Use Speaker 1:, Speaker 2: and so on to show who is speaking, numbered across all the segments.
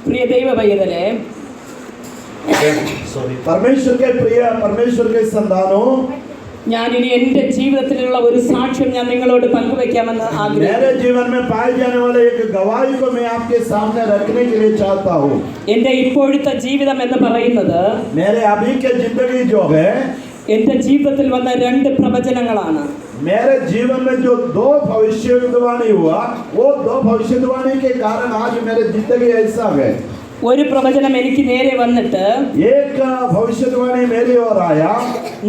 Speaker 1: പ്രിയ ദൈവ പൈതലേ,
Speaker 2: परमेश्वर के प्रिय परमेश्वर के संतानों,
Speaker 1: ഞാൻ ഇനി എൻ്റെ ജീവിതത്തിലുള്ള ഒരു സാക്ഷ്യം ഞാൻ നിങ്ങളോട് പങ്കുവെക്കാമെന്ന് ആഗ്രഹിക്കുന്നു.
Speaker 2: मेरे जीवन में पाए जाने वाले एक गवाही को मैं आपके सामने रखने के लिए चाहता हूँ.
Speaker 1: എൻ്റെ ഇപ്പോഴത്തെ ജീവിതം എന്ന് പറയുന്നത്
Speaker 2: मेरे अभी के जिंदगी जो है,
Speaker 1: എൻ്റെ ജീവിതത്തിൽ വന്ന രണ്ട് പ്രവചനങ്ങളാണ്.
Speaker 2: मेरे जीवन में जो दो भविष्यवाणी हुआ, वो दो भविष्यवाणी के कारण आज मेरे जिंदगी ऐसा है.
Speaker 1: ഒരു പ്രവചനം എനിക്ക് നേരെ വന്നിട്ട്
Speaker 2: एक भविष्यवाणी मेरी ओर आया,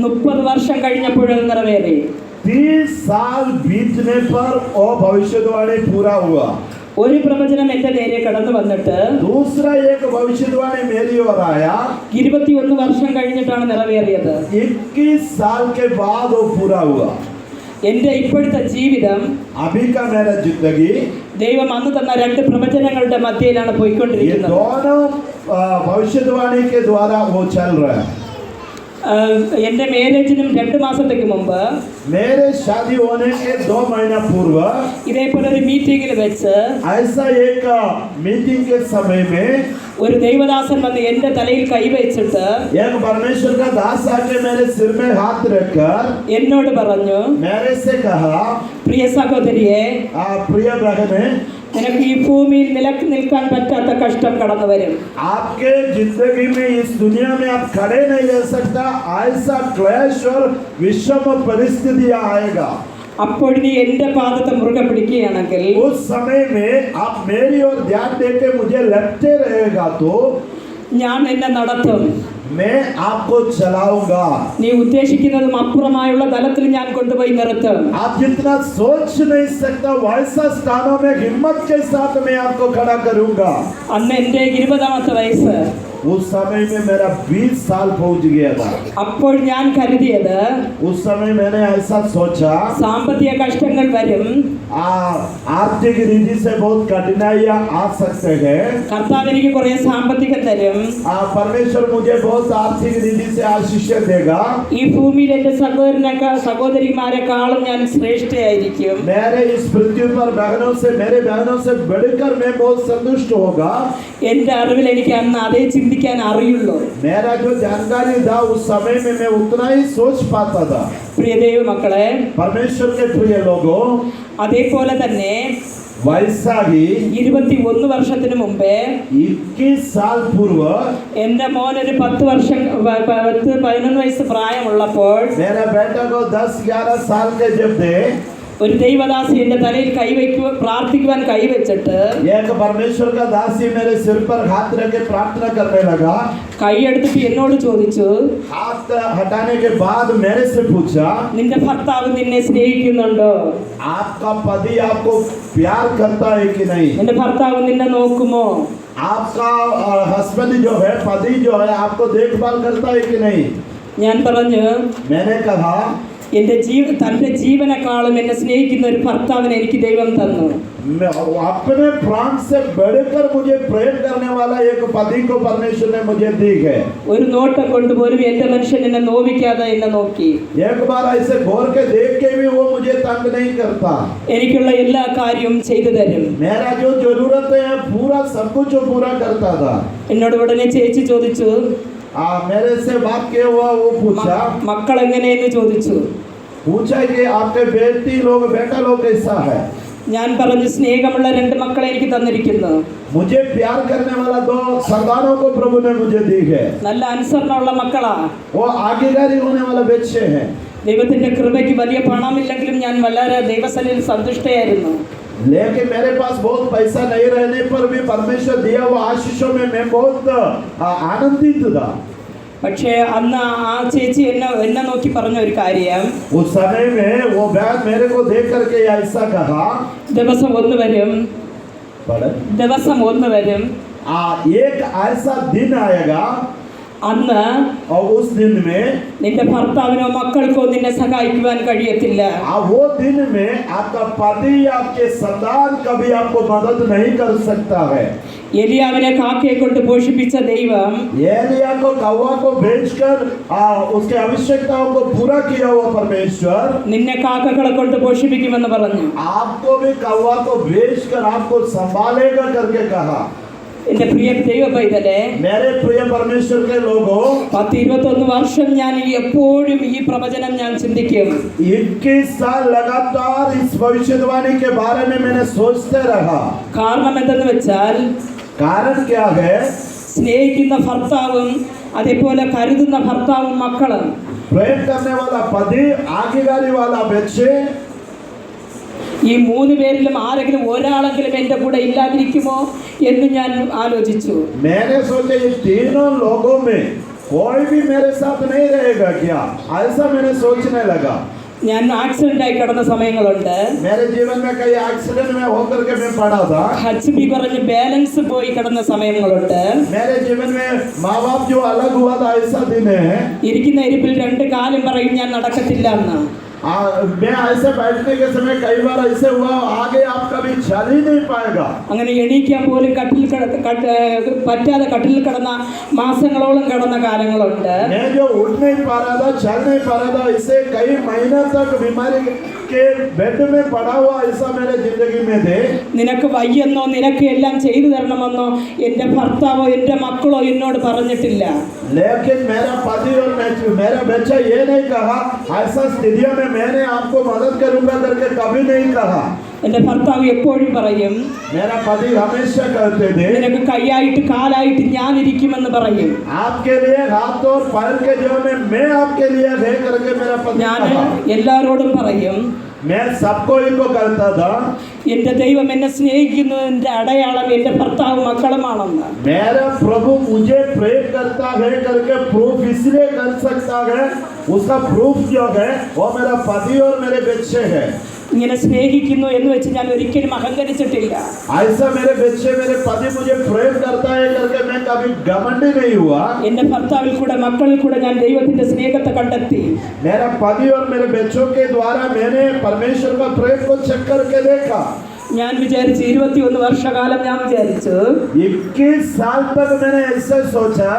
Speaker 1: 30 വർഷം കഴിഞ്ഞപ്പോഴത് നിറവേറി.
Speaker 2: 30 साल बीतने पर वो भविष्यवाणी पूरा हुआ.
Speaker 1: ഒരു പ്രവചനം എൻ്റെ നേരെ കടന്നു വന്നിട്ട്
Speaker 2: दूसरा एक भविष्यवाणी मेरी ओर आया,
Speaker 1: 21 വർഷം കഴിഞ്ഞിട്ടാണ് നിറവേറിയത്.
Speaker 2: 21 साल के बाद वो पूरा हुआ.
Speaker 1: എൻ്റെ ഇപ്പോഴത്തെ ജീവിതം,
Speaker 2: अभी का मेरा जिंदगी,
Speaker 1: ദൈവം അന്ന് തന്ന രണ്ട് പ്രവചനങ്ങളുടെ മധ്യയിലാണ്
Speaker 2: ये
Speaker 1: പോയിക്കൊണ്ടിരിക്കുന്നത്.
Speaker 2: दोनों भविष्यवाणी के द्वारा वो चल रहा है.
Speaker 1: എൻ്റെ മാരേജിനും 2 മാസത്തേക്ക് മുമ്പ്
Speaker 2: मेरे शादी होने के 2 महीना पूर्व
Speaker 1: ഇതേപോലെ ഒരു മീറ്റിംഗിൽ വെച്ച്
Speaker 2: ऐसा एक मीटिंग के समय में
Speaker 1: ഒരു ദൈവദാസൻ വന്ന് എൻ്റെ തലയിൽ കൈവച്ചിട്ട്
Speaker 2: एक परमेश्वर का दास आके मेरे सिर में हाथ रखकर
Speaker 1: എന്നോട് പറഞ്ഞു,
Speaker 2: मेरे से कहा,
Speaker 1: പ്രിയ സഹോദരിയെ,
Speaker 2: प्रिय बहने,
Speaker 1: നിനക്ക് ഈ ഭൂമിയിൽ നിൽക്കാൻ പറ്റാത്ത കഷ്ടം കടന്നു വരും.
Speaker 2: आपके जिंदगी में इस दुनिया में आप खड़े नहीं रह सकता, ऐसा क्लेश और विषम परिस्थिति आएगा.
Speaker 1: അപ്പോൾ നീ എൻ്റെ പാദത്തെ മുറുകെ പിടിക്കുകയാണെങ്കിൽ
Speaker 2: उस समय में आप मेरी ओर ध्यान देके मुझे लपटे रहेगा तो
Speaker 1: ഞാൻ നിന്നെ നടത്തും.
Speaker 2: मैं आपको चलाऊंगा.
Speaker 1: നീ ഉദ്ദേശിക്കുന്നതും അപ്പുറമായുള്ള തലത്തിൽ ഞാൻ കൊണ്ടുപോയി നിർത്തും.
Speaker 2: आप जितना सोच नहीं सकता वैसा स्थानों में हिम्मत के साथ मैं आपको खड़ा करूंगा.
Speaker 1: അന്ന് എൻ്റെ 20ാമത്തെ വയസ്സ്.
Speaker 2: उस समय में मेरा 20 साल पहुंच गया था.
Speaker 1: അപ്പോൾ ഞാൻ കരുതിയത്
Speaker 2: उस समय मैंने ऐसा सोचा,
Speaker 1: സാമ്പത്തിക കഷ്ടങ്ങൾ വരും,
Speaker 2: आर्थिक रीति से बहुत कठिनाइयां आ सकते हैं.
Speaker 1: കർത്താവ് എനിക്ക് കുറേ സാമ്പത്തികം തരും,
Speaker 2: परमेश्वर मुझे बहुत आर्थिक रीति से आशीष देगा.
Speaker 1: ഈ ഭൂമിയിൽ എൻ്റെ സഹോദരിമാരെക്കാളും ഞാൻ ശ്രേഷ്ഠയായിരിക്കും.
Speaker 2: मेरे इस पृथ्वी पर बहनों से, मेरे बहनों से बढ़कर मैं बहुत संतुष्ट होगा.
Speaker 1: എൻ്റെ അറിവിൽ എനിക്ക് അന്ന് അതേ ചിന്തിക്കാൻ അറിയുള്ളൂ.
Speaker 2: मेरा जो जानकारी था उस समय में मैं उतना ही सोच पाता था.
Speaker 1: പ്രിയ ദൈവമക്കളെ,
Speaker 2: परमेश्वर के प्रिय लोगों,
Speaker 1: അതേപോലെ തന്നെ
Speaker 2: वैसा ही
Speaker 1: 21 വർഷത്തിന് മുമ്പേ
Speaker 2: 21 साल पूर्व
Speaker 1: എൻ്റെ മോൻ ഒരു 10-11 വയസ്സ് പ്രായമുള്ളപ്പോൾ
Speaker 2: मेरा बेटा को 10-11 साल के जब थे,
Speaker 1: ഒരു ദൈവദാസി എൻ്റെ തലയിൽ പ്രാർത്ഥിക്കുവാൻ കൈവച്ചിട്ട്
Speaker 2: एक परमेश्वर का दासी मेरे सिर पर हाथ रख के प्रार्थना करने लगा.
Speaker 1: കൈയെടുത്തിട്ട് എന്നോട് ചോദിച്ചു,
Speaker 2: हाथ हटाने के बाद मेरे से पूछा,
Speaker 1: നിന്റെ ഭർത്താവ് നിന്നെ സ്നേഹിക്കുന്നുണ്ടോ?
Speaker 2: आपका पति आपको प्यार करता है कि नहीं?
Speaker 1: നിന്റെ ഭർത്താവ് നിന്നെ നോക്കുമോ?
Speaker 2: आपका हस्बैंड जो है, पति जो है, आपको देखभाल करता है कि नहीं?
Speaker 1: ഞാൻ പറഞ്ഞു,
Speaker 2: मैंने कहा,
Speaker 1: തന്റെ ജീവനെക്കാളും എന്നെ സ്നേഹിക്കുന്ന ഒരു ഭർത്താവിനെ എനിക്ക് ദൈവം തന്നു.
Speaker 2: अपने प्राण से बढ़कर मुझे प्रेम करने वाला एक पति को परमेश्वर ने मुझे दी है.
Speaker 1: ഒരു നോട്ടം കൊണ്ടുപോലും എന്റെ മനുഷ്യൻ എന്നെ നോവിക്കാതെ എന്നെ നോക്കി.
Speaker 2: एक बार ऐसे घोर के देख के भी वो मुझे तंग नहीं करता.
Speaker 1: എനിക്കുള്ള എല്ലാ കാര്യവും ചെയ്തു തരും.
Speaker 2: मेरा जो जरूरत है पूरा सब कुछ पूरा करता था.
Speaker 1: എന്നോട് ഉടനെ ചേച്ചി ചോദിച്ചു,
Speaker 2: मेरे से बात किया हुआ वो पूछा,
Speaker 1: മക്കൾ എങ്ങനെയെന്ന് ചോദിച്ചു.
Speaker 2: पूछा कि आपके बेटा लोग कैसा है?
Speaker 1: ഞാൻ പറഞ്ഞു, സ്നേഹമുള്ള 2 മക്കളെ എനിക്ക് തന്നിരിക്കുന്നു.
Speaker 2: मुझे प्यार करने वाला 2 संतानों को प्रभु ने मुझे दी है.
Speaker 1: നല്ല അനുസരണമുള്ള മക്കളാ.
Speaker 2: वो आज्ञाकारी होने वाला बच्चे हैं.
Speaker 1: ദൈവത്തിന്റെ കൃപയ്ക്ക് വലിയ പണമില്ലെങ്കിലും ഞാൻ വളരെ ദൈവസന്നിധിയിൽ സന്തുഷ്ടയായിരുന്നു.
Speaker 2: लेकिन मेरे पास बहुत पैसा नहीं रहने पर भी परमेश्वर दिया हुआ आशीषों में मैं बहुत आनंदित था.
Speaker 1: പക്ഷേ അന്ന് ആ ചേച്ചി എന്നെ നോക്കി പറഞ്ഞ ഒരു കാര്യം,
Speaker 2: उस समय में वो बहन मेरे को देख करके ऐसा कहा,
Speaker 1: ദിവസം ഒന്ന് വരും,
Speaker 2: एक ऐसा दिन आएगा
Speaker 1: അന്ന്
Speaker 2: और उस दिन में
Speaker 1: നിന്റെ ഭർത്താവിനോ മക്കൾക്കോ നിന്നെ സഹായിക്കുവാൻ കഴിയത്തില്ല.
Speaker 2: वो दिन में आपका पति आपके संतान कभी आपको मदद नहीं कर सकता है.
Speaker 1: എലിയാവിനെ കാക്കയെ കൊണ്ട് പോഷിപ്പിച്ച ദൈവം
Speaker 2: एलिया को कौवा को भेजकर उसके आवश्यकताओं को पूरा किया हुआ परमेश्वर
Speaker 1: നിന്നെ കാക്കകളെ കൊണ്ട് പോഷിപ്പിക്കുമെന്ന് പറഞ്ഞു.
Speaker 2: आपको भी कौवा को भेजकर आपको संभालेगा करके कहा.
Speaker 1: എന്റെ പ്രിയ ദൈവ പൈതലെ,
Speaker 2: मेरे प्रिय परमेश्वर के लोगों,
Speaker 1: 10-21 വർഷം ഞാൻ എപ്പോഴും ഈ പ്രവചനം ഞാൻ ചിന്തിക്കും.
Speaker 2: 21 साल लगातार इस भविष्यवाणी के बारे में मैंने सोचते रहा.
Speaker 1: കാരണം എന്തെന്ന് വെച്ചാൽ,
Speaker 2: कारण क्या है?
Speaker 1: സ്നേഹിക്കുന്ന ഭർത്താവും അതേപോലെ കരുതുന്ന ഭർത്താവും മക്കളും,
Speaker 2: प्रेम करने वाला पति, आज्ञाकारी वाला बच्चे,
Speaker 1: ഈ 3 പേരിലും ആരെങ്കിലും ഒരാളെങ്കിലും എൻ്റെ കൂടെ ഇല്ലാതിരിക്കുമോ എന്ന് ഞാൻ ആലോചിച്ചു.
Speaker 2: मैंने सोचा ये तीनों लोगों में कोई भी मेरे साथ नहीं रहेगा क्या, ऐसा मैंने सोचने लगा.
Speaker 1: ഞാൻ ആക്സിഡന്റ് ആയി കിടന്ന സമയങ്ങളുണ്ട്.
Speaker 2: मेरे जीवन में कई एक्सीडेंट में होकर के मैं पड़ा था.
Speaker 1: HB കുറഞ്ഞ് ബാലൻസ് പോയി കിടന്ന സമയങ്ങളുണ്ട്.
Speaker 2: मेरे जीवन में माँ बाप जो अलग हुआ था ऐसा दिन है.
Speaker 1: ഇരിക്കുന്ന ഇരിപ്പിൽ 2 കാലും പറയും ഞാൻ നടക്കത്തില്ല എന്ന്.
Speaker 2: मैं ऐसे बैठने के समय कई बार ऐसे हुआ, आगे आप कभी चल ही नहीं पाएगा.
Speaker 1: അങ്ങനെ എണീക്കാൻ പോലും പറ്റാതെ കട്ടിൽ കിടന്ന മാസങ്ങളോളം കിടന്ന കാലങ്ങളുണ്ട്.
Speaker 2: मैं जो उठ नहीं पा रहा था, चल नहीं पा रहा था, इसे कई महीने तक बीमारी के बेड में पड़ा हुआ ऐसा मेरे जिंदगी में थे.
Speaker 1: നിനക്ക് വയ്യെന്നോ നിനക്ക് എല്ലാം ചെയ്തു തരണമെന്നോ എൻ്റെ ഭർത്താവോ എൻ്റെ മക്കളോ എന്നോട് പറഞ്ഞിട്ടില്ല.
Speaker 2: लेकिन मेरा पति और मेरा बच्चा ये नहीं कहा, ऐसा स्थितियों में मैंने आपको मदद करूंगा करके कभी नहीं कहा.
Speaker 1: എൻ്റെ ഭർത്താവ് എപ്പോഴും പറയും,
Speaker 2: मेरा पति हमेशा कहते थे,
Speaker 1: നിനക്ക് കൈയായിട്ട് കാലായിട്ട് ഞാൻ ഇരിക്കുമെന്ന് പറയും.
Speaker 2: आपके लिए हाथ और पैर के जो में मैं आपके लिए है करके मेरा पति
Speaker 1: ഞാൻ
Speaker 2: कहा.
Speaker 1: എല്ലാവരോടും പറയും,
Speaker 2: मैं सबको इनको करता था,
Speaker 1: എൻ്റെ ദൈവം എന്നെ സ്നേഹിക്കുന്നതിൻ്റെ അടയാളം എൻ്റെ ഭർത്താവ് മക്കളുമാണെന്ന്.
Speaker 2: मेरा प्रभु मुझे प्रेम करता है करके प्रूफ इसलिए कर सकता है, उसका प्रूफ जो है वो मेरा पति और मेरे बच्चे है.
Speaker 1: ഇങ്ങനെ സ്നേഹിക്കുന്നു എന്ന് വെച്ച് ഞാൻ ഒരിക്കലും അഹങ്കരിച്ചിട്ടില്ല.
Speaker 2: ऐसा मेरे बच्चे मेरे पति मुझे प्रेम करता है करके मैं कभी घमंडी नहीं हुआ.
Speaker 1: എൻ്റെ ഭർത്താവിൽ കൂടെ മക്കളിൽ കൂടെ ഞാൻ ദൈവത്തിന്റെ സ്നേഹത്തെ കണ്ടെത്തി.
Speaker 2: मेरा पति और मेरे बच्चों के द्वारा मैंने परमेश्वर का प्रेम को चेक करके देखा.
Speaker 1: ഞാൻ വിചാരിച്ചു 21 വർഷകാലം ഞാൻ വിചാരിച്ചു
Speaker 2: 21 साल तक मैंने ऐसे सोचा,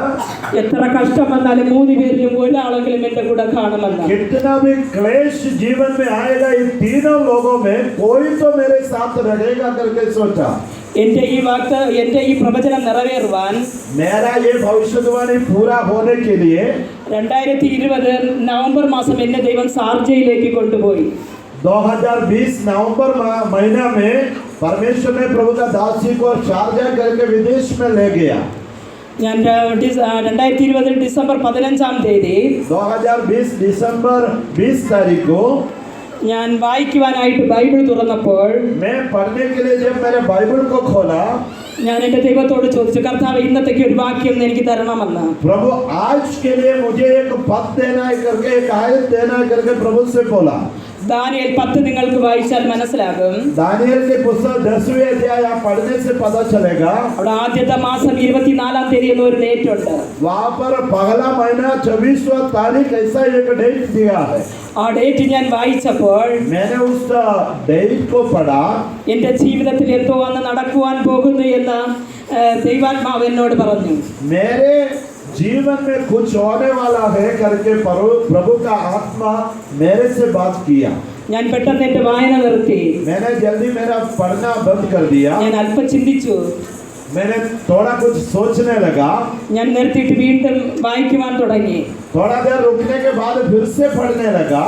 Speaker 1: എത്ര കഷ്ടം വന്നാലും 3 പേരിലും ഒരാളെങ്കിലും എൻ്റെ കൂടെ കാണുമെന്ന്.
Speaker 2: कितना भी क्लेश जीवन में आएगा, इन तीनों लोगों में कोई तो मेरे साथ रहेगा करके सोचा.
Speaker 1: എൻ്റെ ഈ പ്രവചനം നിറവേറുവാൻ
Speaker 2: मेरा ये भविष्यवाणी पूरा होने के लिए
Speaker 1: 2020 നവംബർ മാസം എന്നെ ദൈവം ഷാർജയിലേക്ക് കൊണ്ടുപോയി.
Speaker 2: 2020 नवंबर महीना में परमेश्वर ने प्रभु का दासी को शारजा करके विदेश में ले गया.
Speaker 1: ഞാൻ 2020 ഡിസംബർ 15-ാം തീയതി
Speaker 2: 2020 दिसंबर 20 तारीख को
Speaker 1: ഞാൻ വായിക്കുവാനായിട്ട് ബൈബിൾ തുറന്നപ്പോൾ
Speaker 2: मैं पढ़ने के लिए जब मैंने बाइबल को खोला,
Speaker 1: ഞാൻ എൻ്റെ ദൈവത്തോട് ചോദിച്ചു, കർത്താവ് ഇന്നത്തേക്ക് ഒരു വാക്യം എനിക്ക് തരണമെന്ന്.
Speaker 2: प्रभु आज के लिए मुझे एक पद देना है करके, एक आयत देना है करके प्रभु से बोला.
Speaker 1: ദാനിയേൽ 10 നിങ്ങൾക്ക് വായിച്ചാൽ മനസ്സിലാകും.
Speaker 2: दानिएल के पुस्तक 10वें अध्याय आप पढ़ने से पता चलेगा.
Speaker 1: അവിടെ ആദ്യത്തെ മാസം 24-ാം തീയതി എന്നൊരു ഡേറ്റ് ഉണ്ട്.
Speaker 2: वहाँ पर पहला महीना 24वां तारीख ऐसा एक डेट दिया है.
Speaker 1: ആ ഡേറ്റ് ഞാൻ വായിച്ചപ്പോൾ
Speaker 2: मैंने उस डेट को पढ़ा.
Speaker 1: എൻ്റെ ജീവിതത്തിൽ എന്തോ അന്ന് നടക്കുവാൻ പോകുന്നു എന്ന് ദൈവാത്മാവ് എന്നോട് പറഞ്ഞു.
Speaker 2: मेरे जीवन में कुछ होने वाला है करके प्रभु का आत्मा मेरे से बात किया.
Speaker 1: ഞാൻ പെട്ടെന്ന് എൻ്റെ വായന നിർത്തി.
Speaker 2: मैंने जल्दी मेरा पढ़ना बंद कर दिया.
Speaker 1: ഞാൻ അല്പം ചിന്തിച്ചു.
Speaker 2: मैंने थोड़ा कुछ सोचने लगा.
Speaker 1: ഞാൻ നിർത്തിയിട്ട് വീണ്ടും വായിക്കുവാൻ തുടങ്ങി.
Speaker 2: थोड़ा देर रुकने के बाद फिर से पढ़ने लगा.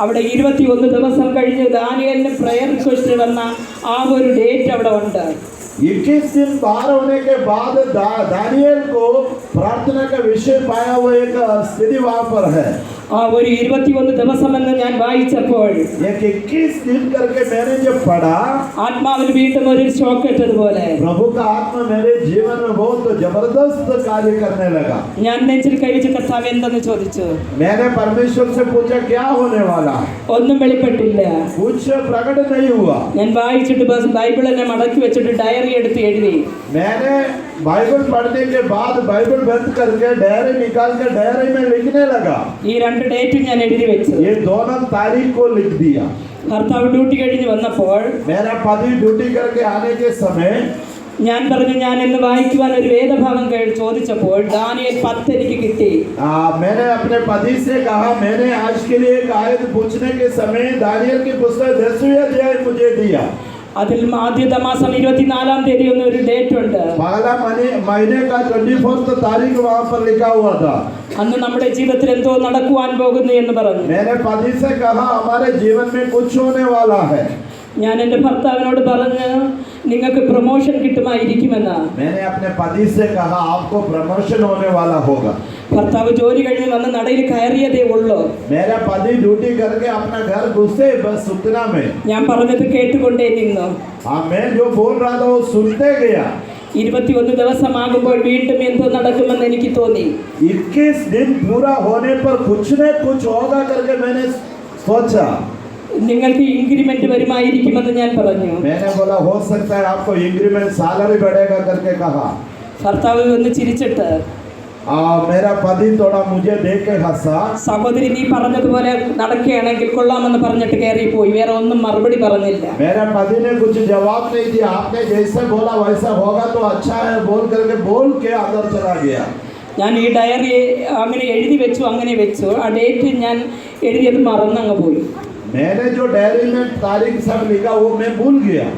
Speaker 1: അവിടെ 21 ദിവസം കഴിഞ്ഞ് ദാനിയേലിന് പ്രയർ റിക്വസ്റ്റ് വന്ന ആ ഒരു ഡേറ്റ് അവിടെ ഉണ്ട്.
Speaker 2: 21 दिन बाहर होने के बाद दानिएल को प्रार्थना का विषय पाया हुआ एक स्थिति वहाँ पर है.
Speaker 1: ആ ഒരു 21 ദിവസമെന്ന് ഞാൻ വായിച്ചപ്പോൾ
Speaker 2: एक 21 दिन करके मैंने जब पढ़ा,
Speaker 1: ആത്മാവിൽ വീണ്ടും ഒരു ഷോക്ക് ഇട്ടതുപോലെ
Speaker 2: प्रभु का आत्मा मेरे जीवन में बहुत जबरदस्त कार्य करने लगा.
Speaker 1: ഞാൻ നെഞ്ചിൽ കൈവച്ച് കർത്താവ് എന്തെന്ന് ചോദിച്ചു.
Speaker 2: मैंने परमेश्वर से पूछा क्या होने वाला.
Speaker 1: ഒന്നും വെളിപ്പെട്ടില്ല.
Speaker 2: कुछ प्रकट नहीं हुआ.
Speaker 1: ഞാൻ വായിച്ചിട്ട് ബൈബിളിനെ മടക്കി വെച്ചിട്ട് ഡയറി എടുത്ത് എഴുതി.
Speaker 2: मैंने बाइबल पढ़ने के बाद बाइबल बंद करके डायरी निकाल के डायरी में लिखने लगा.
Speaker 1: ഈ 2 ഡേറ്റും ഞാൻ എഴുതി വെച്ചു.
Speaker 2: ये दोनों तारीख को लिख दिया.
Speaker 1: ഭർത്താവ് ഡ്യൂട്ടി കഴിഞ്ഞ് വന്നപ്പോൾ
Speaker 2: मेरा पति ड्यूटी करके आने के समय
Speaker 1: ഞാൻ പറഞ്ഞു, ഞാൻ ഇന്ന് വായിക്കുവാൻ ഒരു വേദഭാഗം ചോദിച്ചപ്പോൾ ദാനിയേൽ 10 എനിക്ക് കിട്ടി.
Speaker 2: मैंने अपने पति से कहा, मैंने आज के लिए एक आयत पूछने के समय दानिएल की पुस्तक 10वें अध्याय मुझे दिया.
Speaker 1: അതിൽ ആദ്യത്തെ മാസം 24-ാം തീയതി ഒരു ഡേറ്റ് ഉണ്ട്.
Speaker 2: पहला महीने का 24th तारीख वहाँ पर लिखा हुआ था.
Speaker 1: അന്ന് നമ്മുടെ ജീവിതത്തിൽ എന്തോ നടക്കുവാൻ പോകുന്നു എന്ന് പറഞ്ഞു.
Speaker 2: मैंने पति से कहा हमारे जीवन में कुछ होने वाला है.
Speaker 1: ഞാൻ എൻ്റെ ഭർത്താവിനോട് പറഞ്ഞു നിങ്ങൾക്ക് പ്രൊമോഷൻ കിട്ടുമായിരിക്കുമെന്ന്.
Speaker 2: मैंने अपने पति से कहा आपको प्रमोशन होने वाला होगा.
Speaker 1: ഭർത്താവ് ജോലി കഴിഞ്ഞ് വന്ന് നടയിൽ കയറിയതേ ഉള്ളൂ.
Speaker 2: मेरा पति ड्यूटी करके अपना घर घुसे बस उतना में.
Speaker 1: ഞാൻ പറഞ്ഞത് കേട്ടുകൊണ്ടേ നിന്നു.
Speaker 2: हाँ मैं जो बोल रहा था वो सुनते गया.
Speaker 1: 21 ദിവസമാകുമ്പോൾ വീണ്ടും എന്തോ നടക്കുമെന്ന് എനിക്ക് തോന്നി.
Speaker 2: 21 दिन पूरा होने पर कुछ न कुछ होगा करके मैंने सोचा.
Speaker 1: നിങ്ങൾക്ക് ഇൻക്രിമെന്റ് വരുമായിരിക്കുമെന്ന് ഞാൻ പറഞ്ഞു.
Speaker 2: मैंने बोला हो सकता है आपको इंक्रीमेंट सैलरी बढ़ेगा करके कहा.
Speaker 1: ഭർത്താവ് ഒന്ന് ചിരിച്ചിട്ട്
Speaker 2: मेरा पति थोड़ा मुझे देख के हंसा.
Speaker 1: സഹോദരി നീ പറഞ്ഞതുപോലെ നടക്കുകയാണെങ്കിൽ കൊള്ളാമെന്ന് പറഞ്ഞിട്ട് കയറിപ്പോയി. വേറെ ഒന്നും മറുപടി പറഞ്ഞില്ല.
Speaker 2: मेरा पति ने कुछ जवाब नहीं दिया. आपने जैसे बोला वैसा होगा तो अच्छा है बोल करके बोल के अंदर चला गया.
Speaker 1: ഞാൻ ഈ ഡയറി അങ്ങനെ എഴുതി വെച്ചു. അങ്ങനെ വെച്ചു. ആ ഡേറ്റ് ഞാൻ എഴുതിയത് മറന്നങ്ങ് പോയി.
Speaker 2: मैंने जो डायरी में तारीख सब लिखा वो मैं भूल गया.